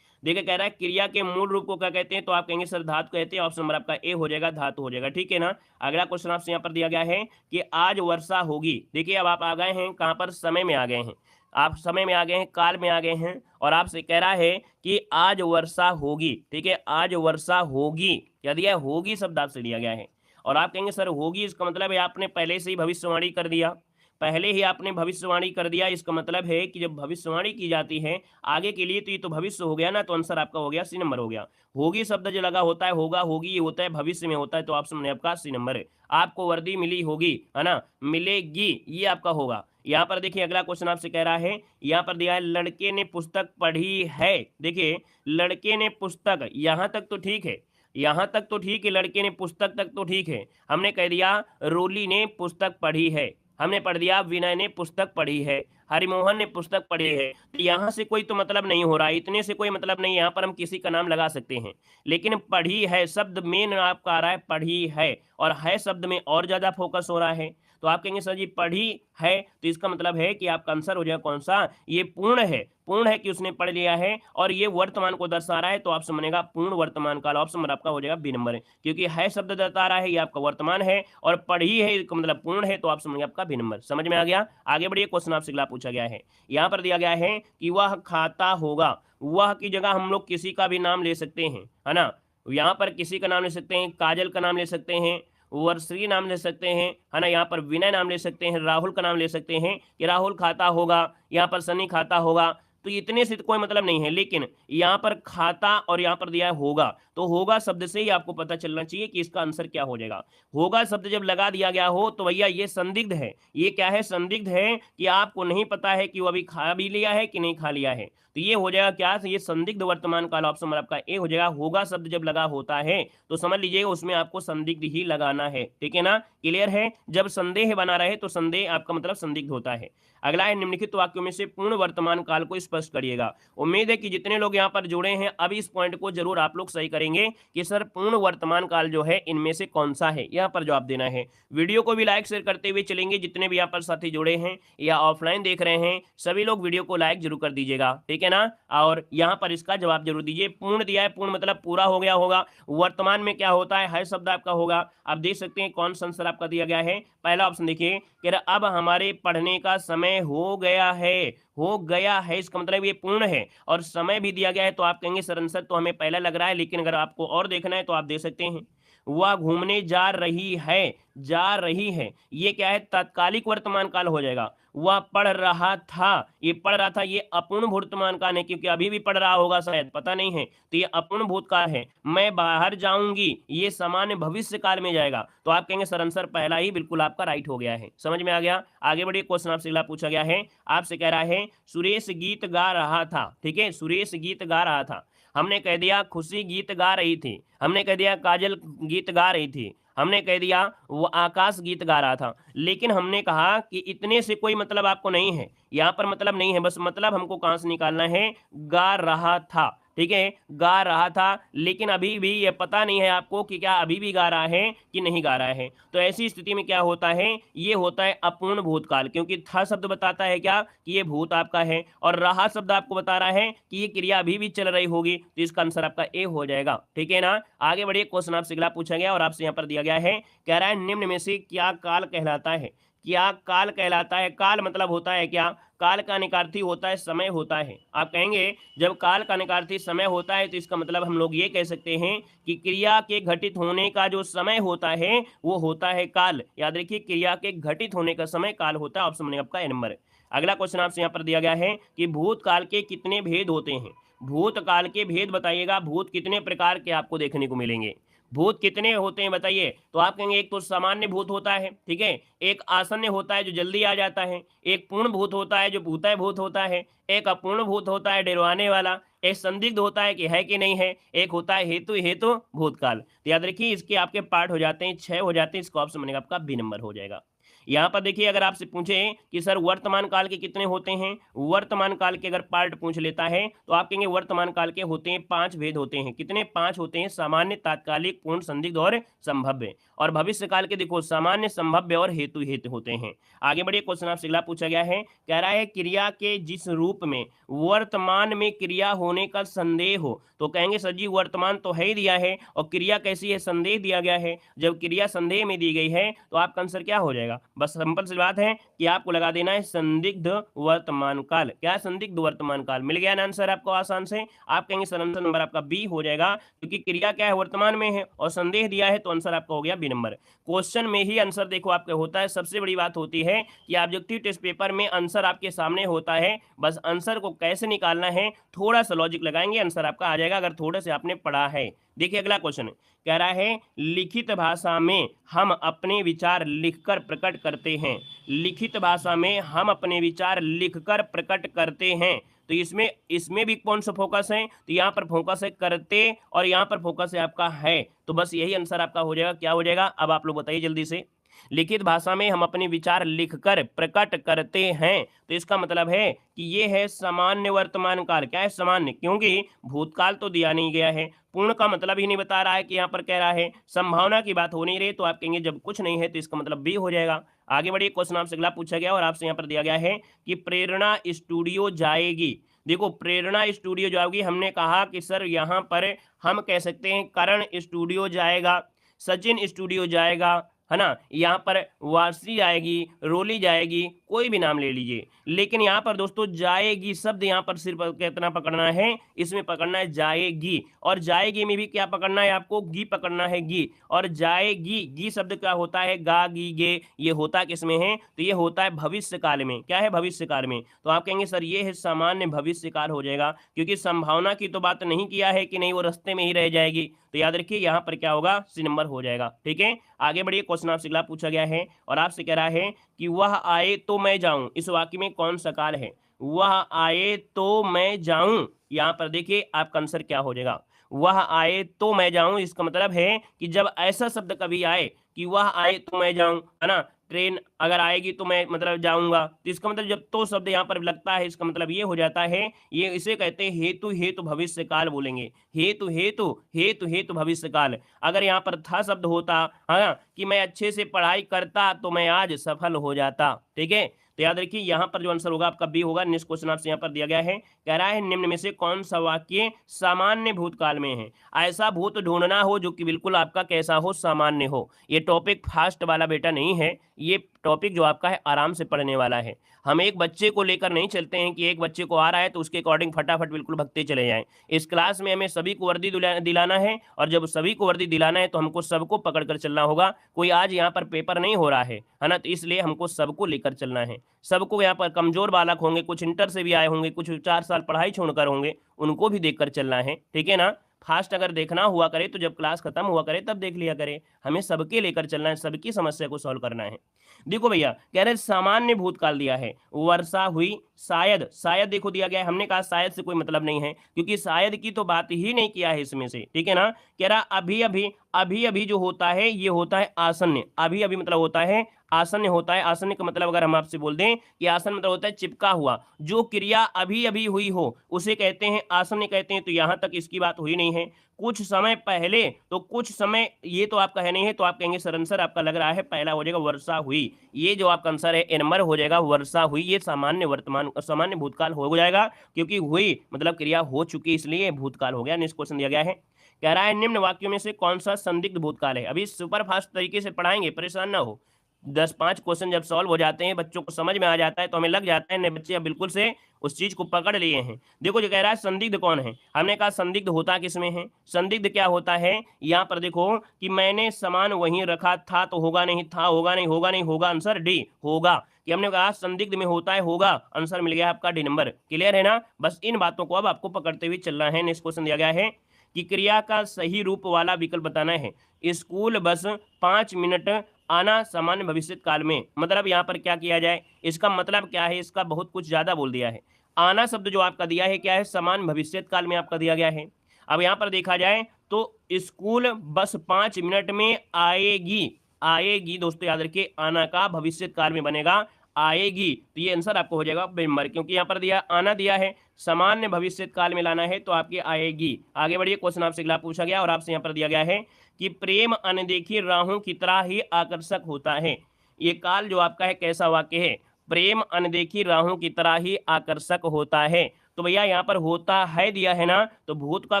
देखिए कह रहा है क्रिया के मूल रूप को क्या कहते हैं, तो आप कहेंगे सर धातु कहते हैं। ऑप्शन नंबर आपका ए हो जाएगा, धातु हो जाएगा। ठीक है ना। अगला क्वेश्चन आपसे यहाँ पर दिया गया है कि आज वर्षा होगी। देखिए अब आप आ गए हैं कहाँ पर, समय में आ गए हैं। आप समय में आ गए हैं, काल में आ गए हैं, और आपसे कह रहा है कि आज वर्षा होगी। ठीक है, आज वर्षा होगी, क्या दिया है, होगी शब्द आपसे दिया गया है। और आप कहेंगे सर होगी, इसका मतलब है आपने पहले से ही भविष्यवाणी कर दिया, पहले ही आपने भविष्यवाणी कर दिया। इसका मतलब है कि जब भविष्यवाणी की जाती है आगे के लिए तो ये तो भविष्य हो गया ना, तो आंसर आपका हो गया सी नंबर हो गया। होगी शब्द जो लगा होता है, होगा होगी ये होता है भविष्य में होता है, तो ऑप्शन आपका सी नंबर है। आपको वर्दी मिली होगी, है ना, मिलेगी, ये आपका होगा। यहाँ पर देखिए अगला क्वेश्चन आपसे कह रहा है, यहाँ पर दिया है लड़के ने पुस्तक पढ़ी है। देखिए लड़के ने पुस्तक, यहाँ तक तो ठीक है, यहाँ तक तो ठीक है, लड़के ने पुस्तक तक तो ठीक है। हमने कह दिया रोली ने पुस्तक पढ़ी है, हमने पढ़ दिया विनय ने पुस्तक पढ़ी है, हरिमोहन ने पुस्तक पढ़ी है। तो यहाँ से कोई तो मतलब नहीं हो रहा है, इतने से कोई मतलब नहीं। यहाँ पर हम किसी का नाम लगा सकते हैं, लेकिन पढ़ी है शब्द मेन आपका आ रहा है, पढ़ी है, और है शब्द में और ज्यादा फोकस हो रहा है। तो आप कहेंगे सर जी पढ़ी है, तो इसका मतलब है कि आपका आंसर हो जाएगा कौन सा, ये पूर्ण है। पूर्ण है कि उसने पढ़ लिया है और ये वर्तमान को दर्शा रहा है, तो ऑप्शन बनेगा पूर्ण वर्तमान काल। ऑप्शन नंबर आपका हो जाएगा बी नंबर, क्योंकि है शब्द दर्शा रहा है, ये आपका वर्तमान है, और पढ़ी है इसका मतलब पूर्ण है, तो ऑप्शन बनेगा आपका बी नंबर। समझ में आ गया। आगे बढ़िए, क्वेश्चन आपसे अगला पूछा गया है। यहाँ पर दिया गया है कि वह खाता होगा। वह की जगह हम लोग किसी का भी नाम ले सकते हैं, है ना। यहाँ पर किसी का नाम ले सकते हैं, काजल का नाम ले सकते हैं, वर्षी नाम ले सकते हैं, है ना। यहाँ पर विनय नाम ले सकते हैं, राहुल का नाम ले सकते हैं कि राहुल खाता होगा, यहाँ पर सनी खाता होगा। तो इतने से कोई मतलब नहीं है, लेकिन यहाँ पर खाता और यहाँ पर दिया है होगा, तो होगा शब्द से ही आपको पता चलना चाहिए कि इसका आंसर क्या हो जाएगा। होगा शब्द जब लगा दिया गया हो तो भैया ये संदिग्ध है। ये क्या है, संदिग्ध है कि आपको नहीं पता है कि वो अभी खा भी लिया है कि नहीं खा लिया है, तो ये हो जाएगा क्या, ये संदिग्ध वर्तमान काल। ऑप्शन आपका ए हो जाएगा। होगा शब्द जब लगा होता है तो समझ लीजिएगा उसमें आपको संदिग्ध ही लगाना है। ठीक है ना, क्लियर है। जब संदेह बना रहे तो संदेह आपका मतलब संदिग्ध होता है। अगला है निम्नलिखित वाक्यों में से पूर्ण वर्तमान काल को स्पष्ट करिएगा। उम्मीद है कि जितने लोग यहाँ पर जुड़े हैं अब इस पॉइंट को जरूर आप लोग सही करेंगे कि सर पूर्ण वर्तमान काल जो है इनमें से कौन सा है, यहाँ पर जवाब देना है। वीडियो को भी लाइक शेयर करते हुए चलेंगे। जितने भी यहाँ पर साथी जुड़े हैं या ऑफलाइन देख रहे हैं सभी लोग वीडियो को लाइक जरूर कर दीजिएगा। ठीक है ना, और यहाँ पर इसका जवाब जरूर दीजिए। पूर्ण दिया है, पूर्ण मतलब पूरा हो गया होगा। वर्तमान में क्या होता है शब्द आपका होगा। आप देख सकते हैं कौन सा आंसर आपका दिया गया है। पहला ऑप्शन देखिए कि अब हमारे पढ़ने का समय हो गया है। हो गया है इसका मतलब ये पूर्ण है, और समय भी दिया गया है, तो आप कहेंगे सर आंसर तो हमें पहला लग रहा है, लेकिन अगर आपको और देखना है तो आप दे सकते हैं। वह घूमने जा रही है, जा रही है, ये क्या है, तात्कालिक वर्तमान काल हो जाएगा। वह पढ़ रहा था, ये पढ़ रहा था, ये अपूर्ण वर्तमान काल है, क्योंकि अभी भी पढ़ रहा होगा शायद, पता नहीं है, तो ये अपूर्ण भूतकाल है। मैं बाहर जाऊंगी, ये सामान्य भविष्य काल में जाएगा। तो आप कहेंगे सर आंसर पहला ही बिल्कुल आपका राइट हो गया है। समझ में आ गया? आगे बढ़िए, क्वेश्चन आपसे अगला पूछा गया है, आपसे कह रहा है सुरेश गीत गा रहा था। ठीक है, सुरेश गीत गा रहा था। हमने कह दिया खुशी गीत गा रही थी, हमने कह दिया काजल गीत गा रही थी, हमने कह दिया वो आकाश गीत गा रहा था। लेकिन हमने कहा कि इतने से कोई मतलब आपको नहीं है, यहाँ पर मतलब नहीं है, बस मतलब हमको कहाँ से निकालना है, गा रहा था। ठीक है, गा रहा था, लेकिन अभी भी ये पता नहीं है आपको कि क्या अभी भी गा रहा है कि नहीं गा रहा है। तो ऐसी स्थिति में क्या होता है, ये होता है अपूर्ण भूतकाल, क्योंकि था शब्द बताता है क्या कि ये भूत आपका है, और रहा शब्द आपको बता रहा है कि ये क्रिया अभी भी चल रही होगी, तो इसका आंसर आपका ए हो जाएगा। ठीक है ना? आगे बढ़िए, क्वेश्चन आपसे अगला पूछा गया और आपसे यहाँ पर दिया गया है, कह रहा है निम्न में से क्या काल कहलाता है? क्या काल कहलाता है? काल मतलब होता है क्या? काल का निकार्थी होता है समय होता है। आप कहेंगे जब काल का निकार्थी समय होता है तो इसका मतलब हम लोग ये कह सकते हैं कि क्रिया के घटित होने का जो समय होता है वो होता है काल। याद रखिए, क्रिया के घटित होने का समय काल होता है। ऑप्शन बनेगा आपका ए नंबर। अगला क्वेश्चन आपसे यहाँ पर दिया गया है कि भूतकाल के कितने भेद होते हैं? भूतकाल के भेद बताइएगा, भूत कितने प्रकार के आपको देखने को मिलेंगे? भूत कितने होते हैं बताइए? तो आप कहेंगे एक तो सामान्य भूत होता है, ठीक है, एक आसन्न होता है जो जल्दी आ जाता है, एक पूर्ण भूत होता है जो भूतय भूत होता है, एक अपूर्ण भूत होता है डरवाने वाला, एक संदिग्ध होता है कि है कि नहीं है, एक होता है हेतु हेतु भूतकाल। तो याद रखिए इसके आपके पार्ट हो जाते हैं, 6 हो जाते हैं। इसका ऑप्शन बनेगा आपका बी नंबर हो जाएगा। यहाँ पर देखिए, अगर आपसे पूछे कि सर वर्तमान काल के कितने होते हैं, वर्तमान काल के अगर पार्ट पूछ लेता है तो आप कहेंगे वर्तमान काल के होते हैं 5 भेद होते हैं। कितने? 5 होते हैं, सामान्य, तात्कालिक, पूर्ण, संदिग्ध और संभव्य। और भविष्य काल के देखो सामान्य, संभव्य और हेतु हेतु होते हैं। आगे बढ़िए, क्वेश्चन आपसे अगला पूछा गया है, कह रहा है क्रिया के जिस रूप में वर्तमान में क्रिया होने का संदेह हो। तो कहेंगे सर जी वर्तमान तो है ही दिया है, और क्रिया कैसी है, संदेह दिया गया है। जब क्रिया संदेह में दी गई है तो आपका आंसर क्या हो जाएगा? बस सिंपल सी बात है कि आपको लगा देना है संदिग्ध वर्तमान काल। क्या है? संदिग्ध वर्तमान काल। मिल गया ना आंसर आपको आसान से? आप कहेंगे सर आंसर नंबर आपका बी हो जाएगा, क्योंकि क्रिया क्या है, वर्तमान में है और संदेह दिया है, तो आंसर आपका हो गया बी नंबर। क्वेश्चन में ही आंसर देखो आपका होता है। सबसे बड़ी बात होती है कि ऑब्जेक्टिव टेस्ट पेपर में आंसर आपके सामने होता है, बस आंसर को कैसे निकालना है, थोड़ा सा लॉजिक लगाएंगे, आंसर आपका आ जाएगा, अगर थोड़े से आपने पढ़ा है। देखिए अगला क्वेश्चन कह रहा है लिखित भाषा में हम अपने विचार लिखकर प्रकट करते हैं। लिखित भाषा में हम अपने विचार लिखकर प्रकट करते हैं। तो इसमें इसमें भी कौन सा फोकस है? तो यहाँ पर फोकस है करते, और यहाँ पर फोकस है आपका है। तो बस यही आंसर आपका हो जाएगा। क्या हो जाएगा? अब आप लोग बताइए जल्दी से। लिखित भाषा में हम अपने विचार लिखकर प्रकट करते हैं, तो इसका मतलब है कि ये है सामान्य वर्तमान काल। क्या है? सामान्य, क्योंकि भूतकाल तो दिया नहीं गया है, पूर्ण का मतलब ही नहीं बता रहा है कि यहाँ पर कह रहा है, संभावना की बात हो नहीं रही, तो आप कहेंगे जब कुछ नहीं है तो इसका मतलब बी हो जाएगा। आगे बढ़िए, क्वेश्चन आपसे अगला पूछा गया और आपसे यहाँ पर दिया गया है कि प्रेरणा स्टूडियो जाएगी। देखो प्रेरणा स्टूडियो जाएगी, हमने कहा कि सर यहाँ पर हम कह सकते हैं करण स्टूडियो जाएगा, सचिन स्टूडियो जाएगा, है ना, यहाँ पर वारसी जाएगी, रोली जाएगी, कोई भी नाम ले लीजिए। लेकिन यहाँ पर दोस्तों जाएगी शब्द यहाँ पर सिर्फ कितना पकड़ना है, इसमें पकड़ना है जाएगी, और जाएगी में भी क्या पकड़ना है आपको? गी पकड़ना है, गी। और जाएगी, गी शब्द क्या होता है? गा गी गे, ये होता किसमें है? तो ये होता है भविष्य काल में। क्या है? भविष्य काल में। तो आप कहेंगे सर ये है सामान्य भविष्य काल हो जाएगा, क्योंकि संभावना की तो बात नहीं किया है कि नहीं वो रास्ते में ही रह जाएगी। तो याद रखिए यहाँ पर क्या होगा? सी नंबर हो जाएगा। ठीक है, आगे बढ़िए, क्वेश्चन आपसे अगला पूछा गया है और आपसे कह रहा है कि वह आए तो मैं जाऊं। इस वाक्य में कौन सा काल है? वह आए तो मैं जाऊं। यहाँ पर देखिए आपका आंसर क्या हो जाएगा? वह आए तो मैं जाऊं, इसका मतलब है कि जब ऐसा शब्द कभी आए कि वह आए तो मैं जाऊं, है ना, ट्रेन अगर आएगी तो मैं मतलब जाऊंगा, तो इसका मतलब जब तो शब्द यहाँ पर लगता है, इसका मतलब ये हो जाता है, ये इसे कहते हैं हेतु हेतु भविष्य काल बोलेंगे। हेतु हेतु हेतु हेतु भविष्य काल। अगर यहाँ पर था शब्द होता, है ना, कि मैं अच्छे से पढ़ाई करता तो मैं आज सफल हो जाता, ठीक है, तो याद रखिए यहाँ पर जो आंसर होगा आपका बी होगा। नेक्स्ट क्वेश्चन आपसे यहाँ पर दिया गया है, कह रहा है निम्न में से कौन सा वाक्य सामान्य भूतकाल में है। ऐसा भूत ढूंढना हो जो कि बिल्कुल आपका कैसा हो, सामान्य हो। ये टॉपिक फास्ट वाला बेटा नहीं है, ये टॉपिक जो आपका है आराम से पढ़ने वाला है। हम एक बच्चे को लेकर नहीं चलते हैं कि एक बच्चे को आ रहा है तो उसके अकॉर्डिंग फटाफट बिल्कुल भगते चले जाएं। इस क्लास में हमें सभी को वर्दी दिलाना है, और जब सभी को वर्दी दिलाना है तो हमको सबको पकड़ कर चलना होगा। कोई आज यहाँ पर पेपर नहीं हो रहा है ना, तो इसलिए हमको सबको लेकर चलना है। सबको यहाँ पर कमजोर बालक होंगे, कुछ इंटर से भी आए होंगे, कुछ 4 साल पढ़ाई छोड़कर होंगे, उनको भी देखकर चलना है, ठीक है ना। फास्ट अगर देखना हुआ करे तो जब क्लास खत्म हुआ करे तब देख लिया करे। हमें सबके लेकर चलना है, सबकी समस्या को सॉल्व करना है। देखो भैया, कह रहे सामान्य भूतकाल दिया है, वर्षा हुई, शायद, शायद देखो दिया गया है। हमने कहा शायद से कोई मतलब नहीं है, क्योंकि शायद की तो बात ही नहीं किया है इसमें से, ठीक है ना। कह रहा अभी अभी, अभी अभी जो होता है ये होता है आसन्न। अभी अभी मतलब होता है आसन्न होता है। आसन्न का मतलब अगर हम आपसे बोल दें कि आसन्न मतलब होता है चिपका हुआ, जो क्रिया अभी अभी हुई हो उसे कहते हैं आसन्न कहते हैं। तो यहां तक इसकी बात हुई नहीं है। कुछ समय पहले, तो कुछ समय ये तो आपका है नहीं है, तो आप कहेंगे सर आंसर आपका लग रहा है पहला हो जाएगा वर्षा हुई। ये जो आपका आंसर है ए नंबर हो जाएगा, वर्षा हुई। ये सामान्य वर्तमान सामान्य भूतकाल हो जाएगा, क्योंकि हुई मतलब क्रिया हो चुकी, इसलिए भूतकाल हो गया। नेक्स्ट क्वेश्चन दिया गया है, कह रहा है निम्न वाक्यों में से कौन सा संदिग्ध भूतकाल है। अभी सुपर फास्ट तरीके से पढ़ाएंगे, परेशान ना हो। 10-5 क्वेश्चन जब सॉल्व हो जाते हैं, बच्चों को समझ में आ जाता है तो हमें लग जाता है नहीं बच्चे अब बिल्कुल से उस चीज को पकड़ लिए हैं। देखो जो कह रहा है संदिग्ध कौन है, हमने कहा संदिग्ध होता किसमें है। संदिग्ध क्या होता है, यहाँ पर देखो कि मैंने सामान वहीं रखा था तो होगा नहीं, था होगा नहीं, होगा नहीं, होगा, आंसर डी होगा। कि हमने कहा संदिग्ध में होता है होगा, आंसर मिल गया आपका डी नंबर। क्लियर है ना। बस इन बातों को अब आपको पकड़ते हुए चलना है। नेक्स्ट क्वेश्चन दिया गया है कि क्रिया का सही रूप वाला विकल्प बताना है। स्कूल बस 5 मिनट आना सामान्य भविष्य काल में, मतलब यहाँ पर क्या किया जाए, इसका मतलब क्या है, इसका बहुत कुछ ज्यादा बोल दिया है। आना शब्द जो आपका दिया है क्या है, सामान्य भविष्य काल में आपका दिया गया है। अब यहाँ पर देखा जाए तो स्कूल बस 5 मिनट में आएगी, आएगी दोस्तों याद रखिए, आना का भविष्य काल में बनेगा आएगी। तो ये आंसर आपको हो जाएगा नंबर, क्योंकि यहाँ पर दिया आना दिया है, सामान्य भविष्य काल में लाना है तो आपकी आएगी। आगे बढ़िए, क्वेश्चन आपसे अगला पूछा गया और आपसे यहाँ पर दिया गया है कि प्रेम अनदेखी राहों की तरह ही आकर्षक होता है। ये काल जो आपका है कैसा वाक्य है, प्रेम अनदेखी राहों की तरह ही आकर्षक होता है। तो भैया यहाँ पर होता है दिया है ना, तो भूत का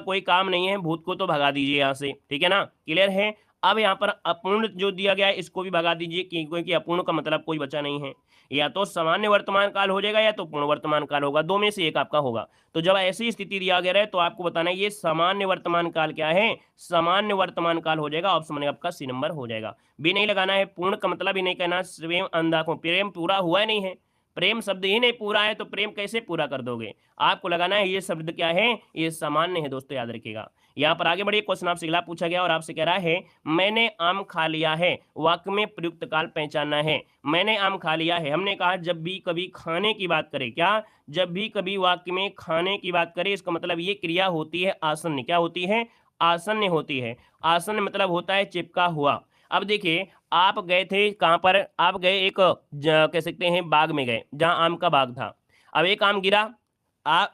कोई काम नहीं है, भूत को तो भगा दीजिए यहाँ से, ठीक है ना। क्लियर है। अब यहाँ पर अपूर्ण जो दिया गया है इसको भी भगा दीजिए, क्योंकि अपूर्ण का मतलब कोई बचा नहीं है। या तो सामान्य वर्तमान काल हो जाएगा या तो पूर्ण वर्तमान काल होगा, दो में से एक आपका होगा। तो जब ऐसी स्थिति दिया गया है तो आपको बताना है ये सामान्य वर्तमान काल क्या है, सामान्य वर्तमान काल हो जाएगा। ऑप्शन में आपका सी नंबर हो जाएगा। बी नहीं लगाना है। पूर्ण का मतलब ही नहीं कहना प्रेम अंधाखों, प्रेम पूरा हुआ नहीं है, प्रेम शब्द ही नहीं पूरा है तो प्रेम कैसे पूरा कर दोगे। आपको लगाना है ये शब्द क्या है, ये सामान्य है दोस्तों, याद रखिएगा। यहाँ पर आगे बढ़िए, क्वेश्चन आपसे अगला पूछा गया और आपसे कह रहा है मैंने आम खा लिया है, वाक्य में प्रयुक्त काल पहचानना है। मैंने आम खा लिया है, हमने कहा जब भी कभी खाने की बात करें, क्या, जब भी कभी वाक्य में खाने की बात करें, इसका मतलब ये क्रिया होती है आसन्न। क्या होती है, आसन्न होती है। आसन्न मतलब होता है चिपका हुआ। अब देखिए, आप गए थे कहाँ पर, आप गए एक कह सकते हैं बाग में गए जहाँ आम का बाग था। अब एक आम गिरा,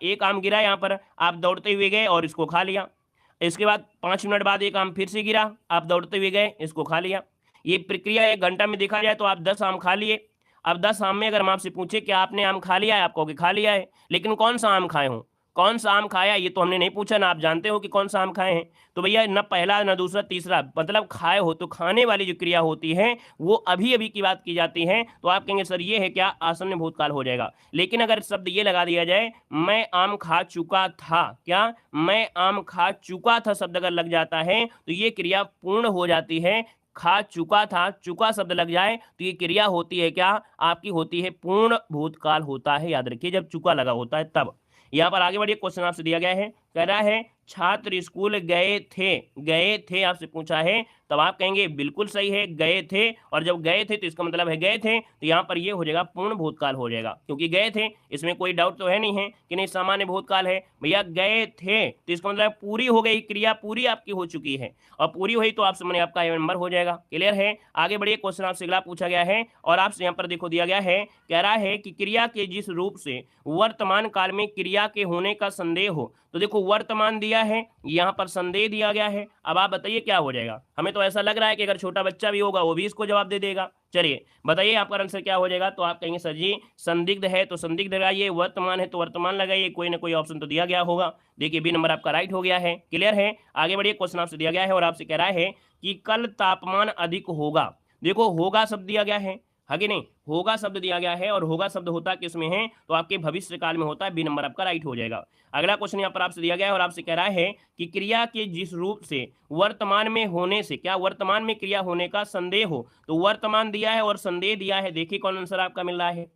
एक आम गिरा यहाँ पर, आप दौड़ते हुए गए और इसको खा लिया। इसके बाद 5 मिनट बाद एक आम फिर से गिरा, आप दौड़ते हुए गए, इसको खा लिया। ये प्रक्रिया 1 घंटा में देखा जाए तो आप 10 आम खा लिए। अब 10 आम में अगर हम आपसे पूछे कि आपने आम खा लिया है, आप कहोगे खा लिया है, लेकिन कौन सा आम खाए हो, कौन सा आम खाया ये तो हमने नहीं पूछा ना, आप जानते हो कि कौन सा आम खाए हैं। तो भैया न पहला न दूसरा तीसरा, मतलब खाए हो, तो खाने वाली जो क्रिया होती है वो अभी अभी की बात की जाती है। तो आप कहेंगे सर ये है क्या, आसन्न भूतकाल हो जाएगा। लेकिन अगर शब्द ये लगा दिया जाए मैं आम खा चुका था, क्या, मैं आम खा चुका था शब्द अगर लग जाता है तो ये क्रिया पूर्ण हो जाती है। खा चुका था, चुका शब्द लग जाए तो ये क्रिया होती है क्या, आपकी होती है पूर्ण भूतकाल होता है। याद रखिए जब चुका लगा होता है तब। यहाँ पर आगे बढ़िए, क्वेश्चन आपसे दिया गया है, कह रहा है छात्र स्कूल गए थे, गए थे आपसे पूछा है, तब आप कहेंगे बिल्कुल सही है गए थे। और जब गए थे तो इसका मतलब है गए थे, तो यहाँ पर ये हो जाएगा पूर्ण भूतकाल हो जाएगा, क्योंकि गए थे इसमें कोई डाउट तो है नहीं है कि नहीं सामान्य भूतकाल है। भैया गए थे तो इसका मतलब पूरी हो गई, क्रिया पूरी आपकी हो चुकी है, और पूरी हुई तो आपसे मैंने आपका नंबर हो जाएगा। क्लियर है। आगे बढ़िए, क्वेश्चन आपसे अगला पूछा गया है और आपसे यहाँ पर देखो दिया गया है, कह रहा है कि क्रिया के जिस रूप से वर्तमान काल में क्रिया के होने का संदेह हो। तो देखो वर्तमान दिया है, यहाँ पर संदेह दिया गया है। अब आप बताइए क्या हो जाएगा। हमें तो ऐसा लग रहा है कि अगर छोटा बच्चा भी होगा वो भी इसको जवाब दे देगा। चलिए बताइए आपका आंसर क्या हो जाएगा। तो आप कहेंगे सर जी संदिग्ध है तो संदिग्ध लगाइए, वर्तमान है तो वर्तमान लगाइए, कोई ना कोई ऑप्शन तो दिया गया होगा। देखिए बी नंबर आपका राइट हो गया है। क्लियर है, आगे बढ़िए। क्वेश्चन आपसे दिया गया है और आपसे कह रहा है कि कल तापमान अधिक होगा। देखो होगा शब्द दिया गया है कि नहीं, होगा शब्द दिया गया है और होगा शब्द होता किसमें है, तो आपके भविष्य काल में होता है। बी नंबर आपका राइट हो जाएगा। अगला क्वेश्चन यहाँ पर आपसे दिया गया है और आपसे कह रहा है कि क्रिया के जिस रूप से वर्तमान में होने से, क्या वर्तमान में क्रिया होने का संदेह हो, तो वर्तमान दिया है और संदेह दिया है। देखिए कौन आंसर आपका मिल रहा है,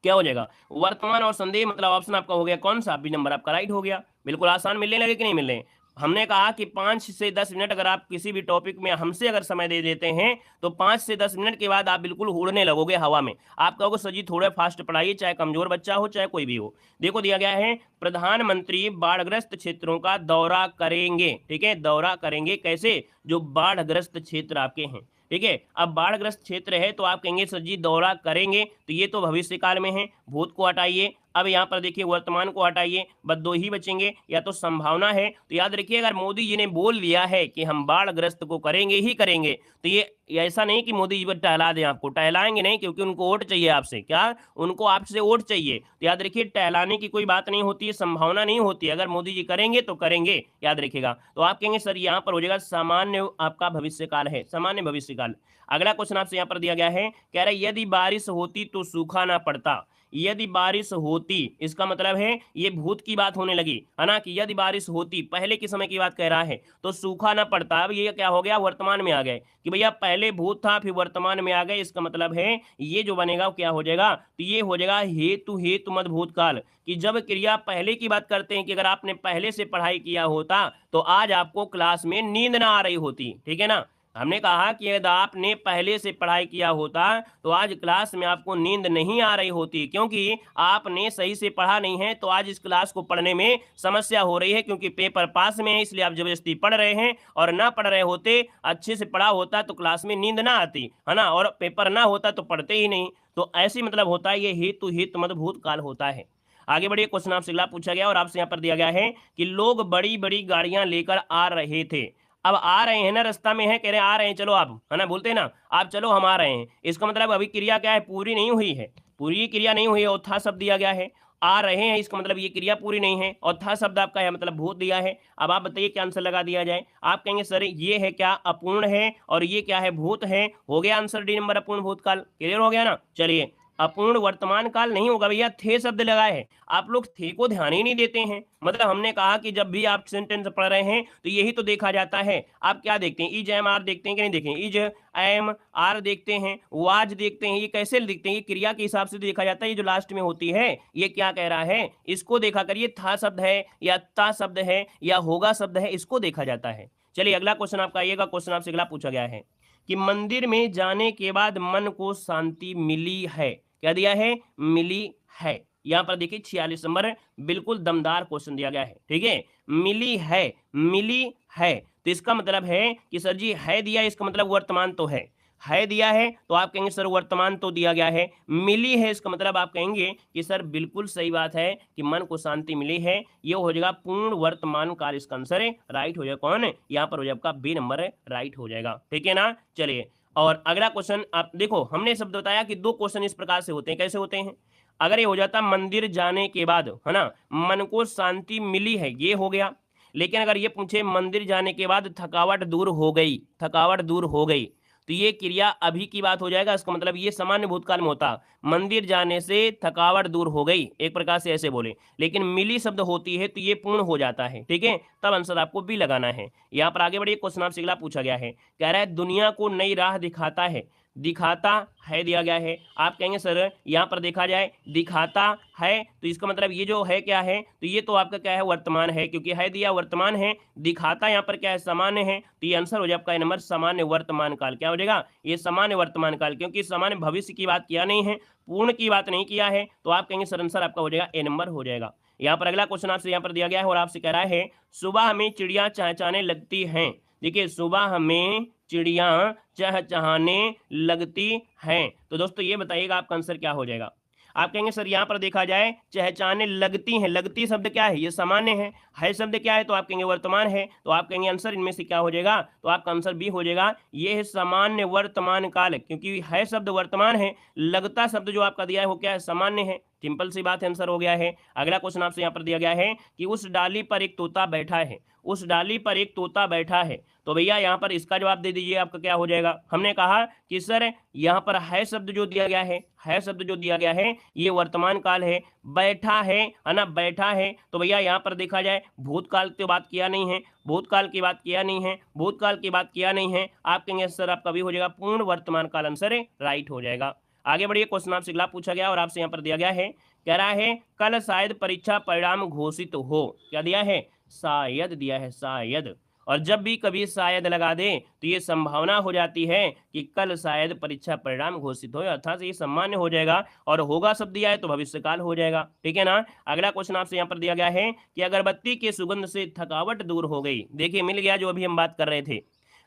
क्या हो जाएगा, वर्तमान और संदेह, मतलब ऑप्शन आपका हो गया कौन सा, बी नंबर आपका राइट हो गया। बिल्कुल आसान मिलने लगे कि नहीं मिल रहे। हमने कहा कि 5 से 10 मिनट अगर आप किसी भी टॉपिक में हमसे अगर समय दे देते हैं तो 5 से 10 मिनट के बाद आप बिल्कुल उड़ने लगोगे हवा में। आप कहोगे सर जी थोड़ा फास्ट पढ़ाइए, चाहे कमजोर बच्चा हो चाहे कोई भी हो। देखो दिया गया है प्रधानमंत्री बाढ़ग्रस्त क्षेत्रों का दौरा करेंगे। ठीक है, दौरा करेंगे कैसे, जो बाढ़ग्रस्त क्षेत्र आपके हैं। ठीक है, अब बाढ़ग्रस्त क्षेत्र है तो आप कहेंगे सर जी दौरा करेंगे, तो ये तो भविष्य काल में है, भूत को हटाइए। अब यहाँ पर देखिए वर्तमान को हटाइए, बस दो ही बचेंगे, या तो संभावना है। तो याद रखिए अगर मोदी जी ने बोल दिया है कि हम बाढ़ग्रस्त को करेंगे ही करेंगे, तो ये ऐसा नहीं कि मोदी जी पर टहला दें आपको, टहलाएंगे नहीं, क्योंकि उनको वोट चाहिए आपसे। क्या, उनको आपसे वोट चाहिए। तो याद रखिए टहलाने की कोई बात नहीं होती है, संभावना नहीं होती है। अगर मोदी जी करेंगे तो करेंगे, याद रखिएगा। तो आप कहेंगे सर यहाँ पर हो जाएगा सामान्य आपका भविष्य काल है, सामान्य भविष्य काल। अगला क्वेश्चन आपसे यहाँ पर दिया गया है, कह रहा है यदि बारिश होती तो सूखा ना पड़ता। यदि बारिश होती, इसका मतलब है ये भूत की बात होने लगी है ना, कि यदि बारिश होती, पहले के समय की बात कह रहा है, तो सूखा ना पड़ता। अब ये क्या हो गया, वर्तमान में आ गए कि भैया पहले भूत था फिर वर्तमान में आ गए। इसका मतलब है ये जो बनेगा क्या हो जाएगा, तो ये हो जाएगा हेतु हेतु मद भूतकाल, कि जब क्रिया पहले की बात करते हैं कि अगर आपने पहले से पढ़ाई किया होता तो आज आपको क्लास में नींद ना आ रही होती। ठीक है ना, हमने कहा कि यदि आपने पहले से पढ़ाई किया होता तो आज क्लास में आपको नींद नहीं आ रही होती, क्योंकि आपने सही से पढ़ा नहीं है। तो आज इस क्लास को पढ़ने में समस्या हो रही है, क्योंकि पेपर पास में है इसलिए आप जबरदस्ती पढ़ रहे हैं, और ना पढ़ रहे होते, अच्छे से पढ़ा होता तो क्लास में नींद ना आती है ना, और पेपर ना होता तो पढ़ते ही नहीं। तो ऐसे मतलब होता है, ये हेतु हेतु मद भूतकाल होता है। आगे बढ़िए, क्वेश्चन आपसे अगला पूछा गया और आपसे यहाँ पर दिया गया है कि लोग बड़ी बड़ी गाड़ियां लेकर आ रहे थे। अब आ रहे हैं ना, रास्ता में है, कह रहे हैं आ रहे हैं, चलो आप, है ना, बोलते हैं ना आप, चलो हम आ रहे हैं। इसका मतलब अभी क्रिया क्या है, पूरी नहीं हुई है, पूरी क्रिया नहीं हुई है, और था शब्द दिया गया है। आ रहे हैं इसका मतलब ये क्रिया पूरी नहीं है, और था शब्द आपका है मतलब भूत दिया है। अब आप बताइए क्या आंसर लगा दिया जाए। आप कहेंगे सर ये है क्या, अपूर्ण है, और ये क्या है, भूत है। हो गया आंसर डी नंबर, अपूर्ण भूतकाल। क्लियर हो गया ना। चलिए अपूर्ण वर्तमान काल नहीं होगा भैया, थे शब्द लगाए हैं, आप लोग थे को ध्यान ही नहीं देते हैं। मतलब हमने कहा कि जब भी आप सेंटेंस पढ़ रहे हैं तो यही तो देखा जाता है। आप क्या देखते हैं, इज एम आर देखते हैं कि नहीं देखते हैं, इज एम आर देखते हैं, वाज देखते हैं, ये कैसे देखते हैं, ये क्रिया के हिसाब से देखा जाता है। ये जो लास्ट में होती है ये क्या कह रहा है, इसको देखा करिए, था शब्द है या ता शब्द है या होगा शब्द है, इसको देखा जाता है। चलिए अगला क्वेश्चन आपका आइएगा। क्वेश्चन आपसे अगला पूछा गया है कि मंदिर में जाने के बाद मन को शांति मिली है। क्या दिया है, मिली है। यहां पर देखिए 46 नंबर, बिल्कुल दमदार क्वेश्चन दिया गया है। ठीक है, मिली है, मिली है, तो इसका मतलब है कि सर जी है दिया, इसका मतलब वर्तमान तो है दिया है, तो आप कहेंगे सर वर्तमान तो दिया गया है। मिली है इसका मतलब आप कहेंगे कि सर बिल्कुल सही बात है कि मन को शांति मिली है। ये हो जाएगा पूर्ण वर्तमान काल, इसका आंसर है राइट हो जाएगा कौन, यहाँ पर हो जाएगा आपका बी नंबर राइट हो जाएगा। ठीक है ना। चलिए और अगला क्वेश्चन आप देखो, हमने शब्द बताया कि दो क्वेश्चन इस प्रकार से होते हैं। कैसे होते हैं, अगर ये हो जाता मंदिर जाने के बाद, है ना, मन को शांति मिली है, ये हो गया। लेकिन अगर ये पूछे मंदिर जाने के बाद थकावट दूर हो गई, थकावट दूर हो गई, तो ये क्रिया अभी की बात हो जाएगा। इसका मतलब ये सामान्य भूतकाल में होता, मंदिर जाने से थकावट दूर हो गई, एक प्रकार से ऐसे बोले। लेकिन मिली शब्द होती है तो ये पूर्ण हो जाता है। ठीक है, तब आंसर आपको बी लगाना है। यहाँ पर आगे बढ़िए, क्वेश्चन आपसे अगला पूछा गया है, कह रहा है दुनिया को नई राह दिखाता है। दिखाता है दिया गया है, आप कहेंगे सर यहाँ पर देखा जाए दिखाता है, तो इसका मतलब ये जो है क्या है, तो ये तो आपका क्या है, वर्तमान है, क्योंकि है दिया वर्तमान है। दिखाता यहाँ पर क्या है, सामान्य है, तो ये आंसर हो जाए आपका नंबर सामान्य वर्तमान काल। क्या हो जाएगा, ये सामान्य वर्तमान काल, क्योंकि सामान्य भविष्य की बात किया नहीं है, पूर्ण की बात नहीं किया है, तो आप कहेंगे सर आंसर आपका हो जाएगा ए नंबर हो जाएगा। यहाँ पर अगला क्वेश्चन आपसे यहाँ पर दिया गया है और आपसे कह रहा है सुबह हमें चिड़िया चहचहाने लगती हैं। देखिए सुबह हमें चिड़िया चहचहाने लगती हैं, तो दोस्तों ये बताइएगा आपका आंसर क्या हो जाएगा। आप कहेंगे सर यहाँ पर देखा जाए चहचाने लगती हैं, लगती शब्द क्या है, ये सामान्य है शब्द क्या है, तो आप कहेंगे वर्तमान है, तो आप कहेंगे आंसर इनमें से क्या हो जाएगा, तो आपका आंसर बी हो जाएगा, ये है सामान्य वर्तमान काल, क्योंकि है शब्द वर्तमान है, लगता शब्द जो आपका दिया है वो क्या है, सामान्य है। सिंपल सी बात है, आंसर हो गया है। अगला क्वेश्चन आपसे यहाँ पर दिया गया है कि उस डाली पर एक तोता बैठा है, उस डाली पर एक तोता बैठा है, तो भैया यहाँ पर इसका जवाब दे दीजिए, आपका क्या हो जाएगा। हमने कहा कि सर यहाँ पर है शब्द जो दिया गया है शब्द जो दिया गया है ये वर्तमान काल है, बैठा है ना, बैठा है, तो भैया यहाँ पर देखा जाए भूतकाल की बात किया नहीं है, भूतकाल की बात किया नहीं है, भूतकाल की बात किया नहीं है, आप कहेंगे सर आपका भी हो जाएगा पूर्ण वर्तमान काल, आंसर राइट हो जाएगा। आगे बढ़िए, क्वेश्चन आपसे अगला पूछा गया और आपसे यहाँ पर दिया गया है, कह रहा है कल शायद परीक्षा परिणाम घोषित हो, क्या दिया है, शायद दिया है, शायद, और जब भी कभी शायद लगा दे तो ये संभावना हो जाती है कि कल शायद परीक्षा परिणाम घोषित हो, अर्थात ये सामान्य हो जाएगा, और होगा शब्द दिया है तो भविष्यकाल हो जाएगा, ठीक है ना। अगला क्वेश्चन आपसे यहाँ पर दिया गया है कि अगरबत्ती के सुगंध से थकावट दूर हो गई, देखिए मिल गया जो अभी हम बात कर रहे थे,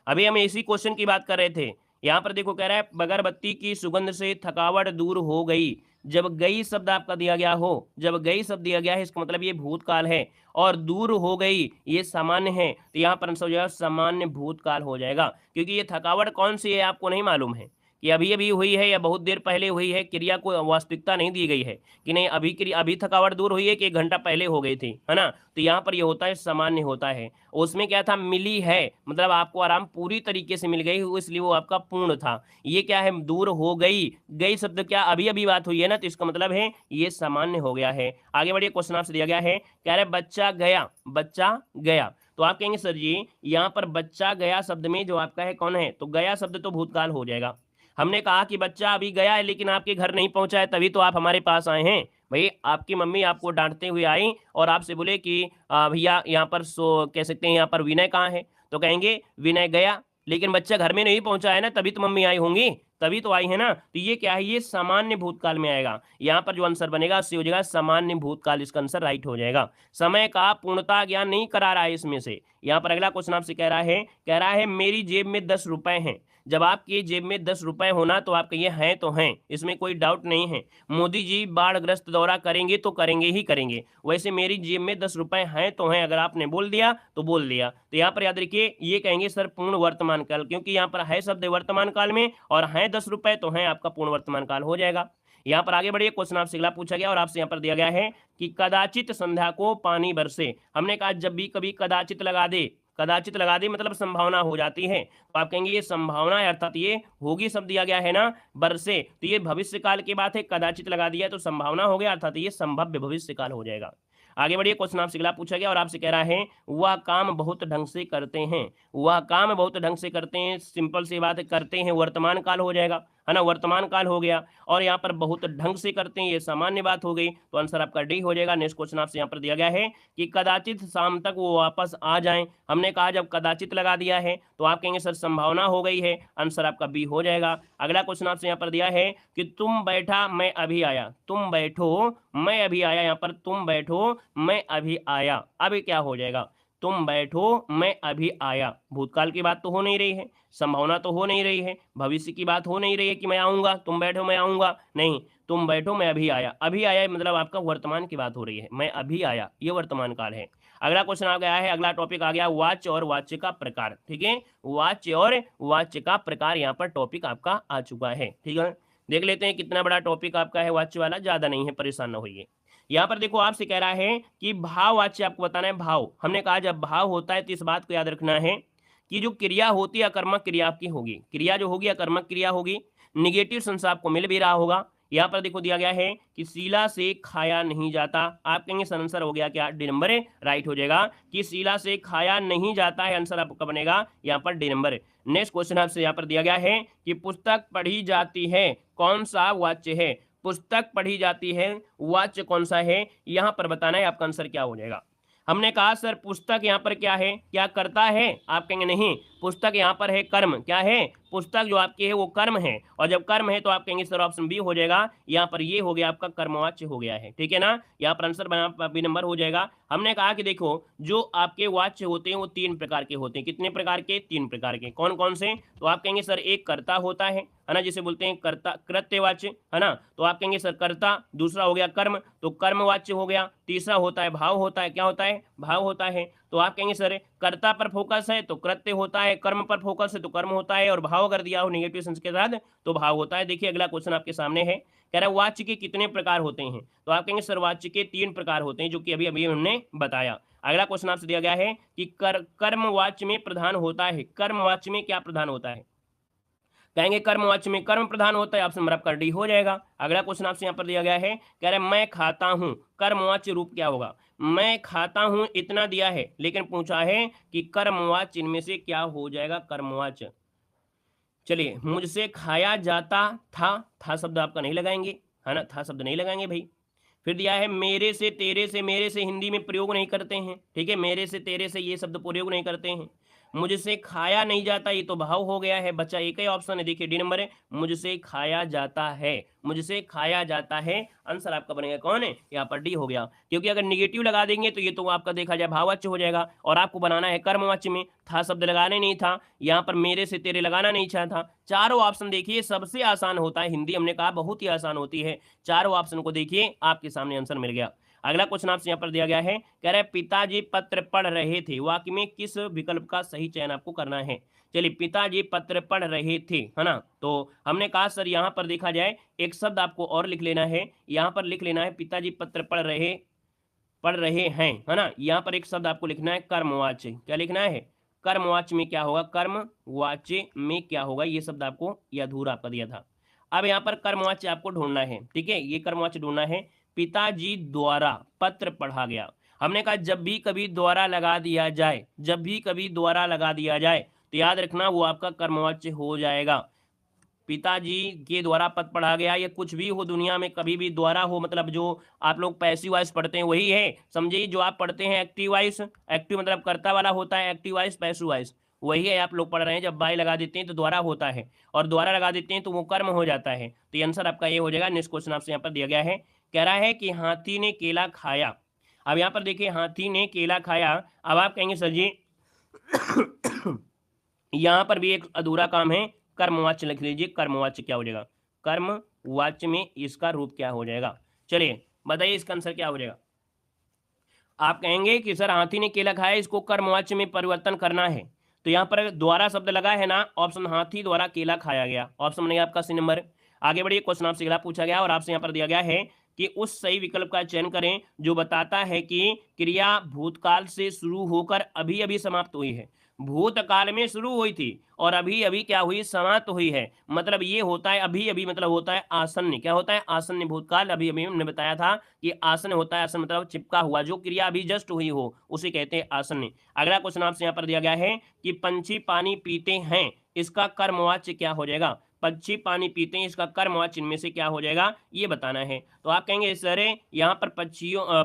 अभी हम इसी क्वेश्चन की बात कर रहे थे। यहाँ पर देखो कह रहा है अगरबत्ती की सुगंध से थकावट दूर हो गई, जब गई शब्द आपका दिया गया हो, जब गई शब्द दिया गया है इसका मतलब ये भूतकाल है, और दूर हो गई ये सामान्य है, तो यहाँ पर आंसर हो जाएगा सामान्य भूतकाल हो जाएगा, क्योंकि ये थकावट कौन सी है आपको नहीं मालूम है कि अभी अभी हुई है या बहुत देर पहले हुई है, क्रिया को वास्तविकता नहीं दी गई है कि नहीं अभी क्रिया अभी थकावट दूर हुई है कि 1 घंटा पहले हो गई थी, है ना। तो यहाँ पर ये होता है सामान्य होता है, उसमें क्या था, मिली है, मतलब आपको आराम पूरी तरीके से मिल गई, इसलिए वो आपका पूर्ण था। ये क्या है, दूर हो गई, गई शब्द क्या अभी अभी बात हुई है ना, तो इसका मतलब है ये सामान्य हो गया है। आगे बढ़िए, क्वेश्चन आपसे दिया गया है, कह रहे बच्चा गया, बच्चा गया, तो आप कहेंगे सर जी यहाँ पर बच्चा गया शब्द में जो आपका है कौन है, तो गया शब्द तो भूतकाल हो जाएगा। हमने कहा कि बच्चा अभी गया है लेकिन आपके घर नहीं पहुंचा है, तभी तो आप हमारे पास आए हैं। भाई आपकी मम्मी आपको डांटते हुए आई और आपसे बोले कि भैया यहाँ पर कह सकते हैं यहाँ पर विनय कहाँ है, तो कहेंगे विनय गया, लेकिन बच्चा घर में नहीं पहुंचा है ना, तभी तो मम्मी आई होंगी, तभी तो आई है ना। तो ये क्या है, ये सामान्य भूतकाल में आएगा, यहाँ पर जो आंसर बनेगा उससे हो जाएगा सामान्य भूतकाल, इसका आंसर राइट हो जाएगा। समय का पूर्णता ज्ञान नहीं करा रहा है इसमें से। यहाँ पर अगला क्वेश्चन आपसे कह रहा है मेरी जेब में 10 रुपए हैं, जब आपकी जेब में 10 रुपए होना तो आप कहिए हैं तो हैं, इसमें कोई डाउट नहीं है। मोदी जी बाढ़ग्रस्त दौरा करेंगे तो करेंगे ही करेंगे, वैसे मेरी जेब में 10 रुपए हैं तो हैं, अगर आपने बोल दिया तो बोल दिया। तो यहाँ पर याद रखिए ये कहेंगे सर पूर्ण वर्तमान काल, क्योंकि यहाँ पर है शब्द वर्तमान काल में और हैं 10 रुपए तो हैं, आपका पूर्ण वर्तमान काल हो जाएगा। यहाँ पर आगे बढ़िए, क्वेश्चन आपसे अगला पूछा गया और आपसे यहाँ पर दिया गया है कि कदाचित संध्या को पानी बरसे, हमने कहा जब भी कभी कदाचित लगा दे, कदाचित लगा दे मतलब संभावना हो जाती है, तो आप कहेंगे ये संभावना है, अर्थात ये होगी शब्द दिया गया है ना बरसे, तो ये भविष्य काल की बात है, कदाचित लगा दिया तो संभावना हो गया, अर्थात ये संभाव्य भविष्य काल हो जाएगा। आगे बढ़िए, क्वेश्चन आपसे अगला पूछा गया और आपसे कह रहा है वह काम बहुत ढंग से करते हैं, वह काम बहुत ढंग से करते हैं, सिंपल सी बात है, करते हैं वर्तमान काल हो जाएगा, है ना, वर्तमान काल हो गया, और यहाँ पर बहुत ढंग से करते हैं ये सामान्य बात हो गई, तो आंसर आपका डी हो जाएगा। नेक्स्ट क्वेश्चन आपसे यहाँ पर दिया गया है कि कदाचित शाम तक वो वापस आ जाएं, हमने कहा जब कदाचित लगा दिया है तो आप कहेंगे सर संभावना हो गई है, आंसर आपका बी हो जाएगा। अगला क्वेश्चन आपसे यहाँ पर दिया है कि तुम बैठा मैं अभी आया, तुम बैठो मैं अभी आया, यहाँ पर तुम बैठो मैं अभी आया, अभी क्या हो जाएगा, तुम बैठो मैं अभी आया, भूतकाल की बात तो हो नहीं रही है, संभावना तो हो नहीं रही है, भविष्य की बात हो नहीं रही है कि मैं आऊंगा, तुम बैठो मैं आऊंगा, नहीं, तुम बैठो मैं अभी आया, अभी आया मतलब आपका वर्तमान की बात हो रही है, मैं अभी आया ये वर्तमान काल है। अगला क्वेश्चन आ गया है, अगला टॉपिक आ गया वाच्य और वाच्य का प्रकार, ठीक है, वाच्य और वाच्य का प्रकार, यहाँ पर टॉपिक आपका आ चुका है, ठीक है। देख लेते हैं कितना बड़ा टॉपिक आपका है, वाच्य वाला ज्यादा नहीं है, परेशान ना होइए। यहाँ पर देखो आपसे कह रहा है कि भाववाच्य आपको बताना है, भाव, हमने कहा जब भाव होता है तो इस बात को याद रखना है कि जो क्रिया होती है अकर्मक क्रिया आपकी होगी, क्रिया जो होगी अकर्मक क्रिया होगी, निगेटिव सेंस आपको मिल भी रहा होगा। यहाँ पर देखो दिया गया है कि शीला से खाया नहीं जाता, आप कहेंगे सर आंसर हो गया क्या, डी नंबर राइट हो जाएगा कि शीला से खाया नहीं जाता है, आंसर आपका बनेगा यहाँ पर डी नंबर। नेक्स्ट क्वेश्चन आपसे यहाँ पर दिया गया है कि पुस्तक पढ़ी जाती है, कौन सा वाच्य है, पुस्तक पढ़ी जाती है वाच्य कौन सा है, यहाँ पर बताना है, आपका आंसर क्या हो जाएगा। हमने कहा सर पुस्तक यहाँ पर क्या है, क्या करता है, आप कहेंगे नहीं, पुस्तक यहाँ पर है कर्म, क्या है, पुस्तक जो आपकी है वो कर्म है, और जब कर्म है तो आप कहेंगे सर ऑप्शन बी हो जाएगा, यहाँ पर ये हो गया आपका कर्मवाच्य हो गया है, ठीक है ना, यहाँ पर आंसर बना बी नंबर हो जाएगा। हमने कहा कि देखो जो आपके वाच्य होते हैं वो 3 प्रकार के होते हैं, कितने प्रकार के, 3 प्रकार के, कौन कौन से, तो आप कहेंगे सर एक कर्ता होता है ना, जिसे बोलते हैं कर्ता कृत्यवाच्य, है ना, तो आप कहेंगे सर कर्ता, दूसरा हो गया कर्म, तो कर्मवाच्य हो गया, तीसरा होता है भाव होता है, क्या होता है, भाव होता है, तो आप कहेंगे सर कर्ता पर फोकस है तो कृत्य होता है, कर्म पर फोकस है तो कर्म होता है, और भाव अगर दिया हो नेगेटिव सेंस के साथ तो भाव होता है। देखिए अगला क्वेश्चन आपके सामने है, कह रहा है वाच्य के कितने प्रकार होते हैं, तो आप कहेंगे सर वाच्य के 3 प्रकार होते हैं, जो कि अभी अभी हमने बताया। अगला क्वेश्चन आपसे दिया गया है कि कर्मवाच्य में प्रधान होता है, कर्मवाच्य में क्या प्रधान होता है, कहेंगे कर्मवाच्य में कर्म प्रधान होता है, ऑप्शन नंबर आपका डी हो जाएगा। अगला क्वेश्चन आपसे यहाँ पर दिया गया है, कह रहे मैं खाता हूं, कर्मवाच्य रूप क्या होगा, मैं खाता हूं इतना दिया है, लेकिन पूछा है कि कर्मवाच्य इनमें से क्या हो जाएगा, कर्मवाच्य। चलिए मुझसे खाया जाता था शब्द आपका नहीं लगाएंगे, है ना, था शब्द नहीं लगाएंगे भाई। फिर दिया है मेरे से तेरे से, मेरे से हिंदी में प्रयोग नहीं करते हैं, ठीक है, मेरे से तेरे से ये शब्द प्रयोग नहीं करते हैं। मुझसे खाया नहीं जाता, ये तो भाव हो गया है, बच्चा एक ही ऑप्शन है, देखिए डी नंबर है, मुझसे खाया जाता है, मुझसे खाया जाता है, आंसर आपका बनेगा कौन है, यहाँ पर डी हो गया, क्योंकि अगर निगेटिव लगा देंगे तो ये तो आपका देखा जाए भाववाच्य हो जाएगा, और आपको बनाना है कर्मवाच्य में, था शब्द लगाने नहीं था, यहाँ पर मेरे से तेरे लगाना नहीं चाहा था। चारों ऑप्शन देखिए सबसे आसान होता है, हिंदी हमने कहा बहुत ही आसान होती है, चारों ऑप्शन को देखिए आपके सामने आंसर मिल गया। अगला क्वेश्चन आपसे यहाँ पर दिया गया है, कह रहे पिताजी पत्र पढ़ रहे थे, वाक्य में किस विकल्प का सही चयन आपको करना है। चलिए पिताजी पत्र पढ़ रहे थे, है ना, तो हमने कहा सर यहाँ पर देखा जाए एक शब्द आपको और लिख लेना है, यहाँ पर लिख लेना है पिताजी पत्र पढ़ रहे हैं, है ना, यहाँ पर एक शब्द आपको लिखना है कर्मवाच्य, क्या लिखना है, कर्मवाच्य में क्या होगा, कर्मवाच्य में क्या होगा, ये शब्द आपको यह अधूरा आपका दिया था। अब यहाँ पर कर्मवाच्य आपको ढूंढना है, ठीक है, ये कर्मवाच्य ढूंढना है, पिताजी द्वारा पत्र पढ़ा गया। हमने कहा जब भी कभी द्वारा लगा दिया जाए, जब भी कभी द्वारा लगा दिया जाए तो याद रखना वो आपका कर्मवाच्य हो जाएगा। पिताजी के द्वारा पत्र पढ़ा गया, या कुछ भी हो दुनिया में कभी भी द्वारा हो, मतलब जो आप लोग पैसिव वॉइस पढ़ते हैं वही है, समझिए जो आप पढ़ते हैं एक्टिव वॉइस, एक्टिव मतलब कर्ता वाला होता है, एक्टिव वॉइस पैसिव वॉइस वही है आप लोग पढ़ रहे हैं, जब बाई लगा देते हैं तो द्वारा होता है, और द्वारा लगा देते हैं तो वो कर्म हो जाता है, तो ये आंसर आपका ये हो जाएगा। नेक्स्ट क्वेश्चन आपसे यहाँ पर दिया गया है, कह रहा है कि हाथी ने केला खाया। अब यहाँ पर देखिए हाथी ने केला खाया, अब आप कहेंगे सर जी यहाँ पर भी एक अधूरा काम है, कर्मवाच्य लिख लीजिए, कर्मवाच्य क्या हो जाएगा, कर्मवाच्य में इसका रूप क्या हो जाएगा, चलिए बताइए इसका आंसर क्या हो जाएगा। आप कहेंगे कि सर हाथी ने केला खाया, इसको कर्मवाच्य में परिवर्तन करना है, तो यहाँ पर द्वारा शब्द लगा है ना, ऑप्शन हाथी द्वारा केला खाया गया, ऑप्शन बनेगा आपका सी नंबर। आगे बढ़िए, क्वेश्चन आपसे अगला पूछा गया और आपसे यहाँ पर दिया गया है कि उस सही विकल्प का चयन करें जो बताता है कि क्रिया भूतकाल से शुरू होकर अभी अभी समाप्त हुई है। भूतकाल में शुरू हुई थी और अभी अभी क्या हुई, समाप्त हुई है, मतलब ये होता है अभी अभी, मतलब होता है आसन्न, क्या होता है आसन्न भूतकाल, अभी अभी हमने बताया था कि आसन्न होता है, आसन्न मतलब चिपका हुआ, जो क्रिया अभी जस्ट हुई हो उसे कहते हैं आसन्न। अगला क्वेश्चन आपसे यहाँ पर दिया गया है कि पंछी पानी पीते हैं, इसका कर्मवाच्य क्या हो जाएगा, पक्षी पानी पीते हैं, इसका कर्मवाच्य इनमें से क्या हो जाएगा ये बताना है। तो आप कहेंगे सर यहाँ पर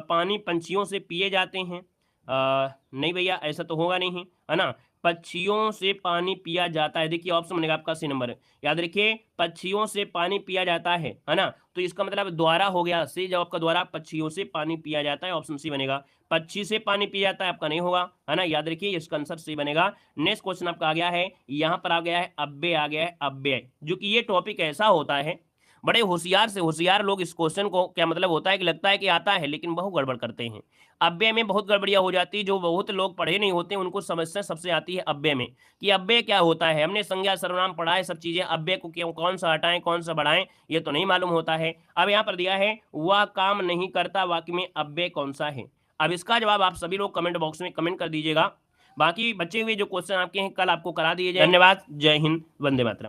पानी पंछियों से पिए जाते हैं, नहीं भैया ऐसा तो होगा नहीं, है ना, पक्षियों से पानी पिया जाता है, देखिए ऑप्शन बनेगा आपका सी नंबर, याद रखिए पक्षियों से पानी पिया जाता है ना, तो इसका मतलब द्वारा हो गया, से जब आपका द्वारा पक्षियों से पानी पिया जाता है, ऑप्शन सी बनेगा। पक्षी से पानी पिया जाता है आपका नहीं होगा, है ना, याद रखिए इसका आंसर सी बनेगा। नेक्स्ट क्वेश्चन आपका आ गया है, यहाँ पर आ गया है अव्यय, आ गया है अव्यय, जो कि ये टॉपिक ऐसा होता है बड़े होशियार से होशियार लोग इस क्वेश्चन को, क्या मतलब होता है कि लगता है कि आता है लेकिन बहुत गड़बड़ करते हैं, अव्यय में बहुत गड़बड़ियाँ हो जाती है, जो बहुत लोग पढ़े नहीं होते उनको समस्या सबसे आती है अव्यय में, कि अव्यय क्या होता है, हमने संज्ञा सर्वनाम पढ़ा है सब चीजें, अव्यय को क्यों कौन सा हटाएं कौन सा बढ़ाएं ये तो नहीं मालूम होता है। अब यहाँ पर दिया है वह काम नहीं करता, वाक्य में अव्यय कौन सा है, अब इसका जवाब आप सभी लोग कमेंट बॉक्स में कमेंट कर दीजिएगा, बाकी बचे हुए जो क्वेश्चन आपके हैं कल आपको करा दिए जाए। धन्यवाद, जय हिंद, वंदे मातरम।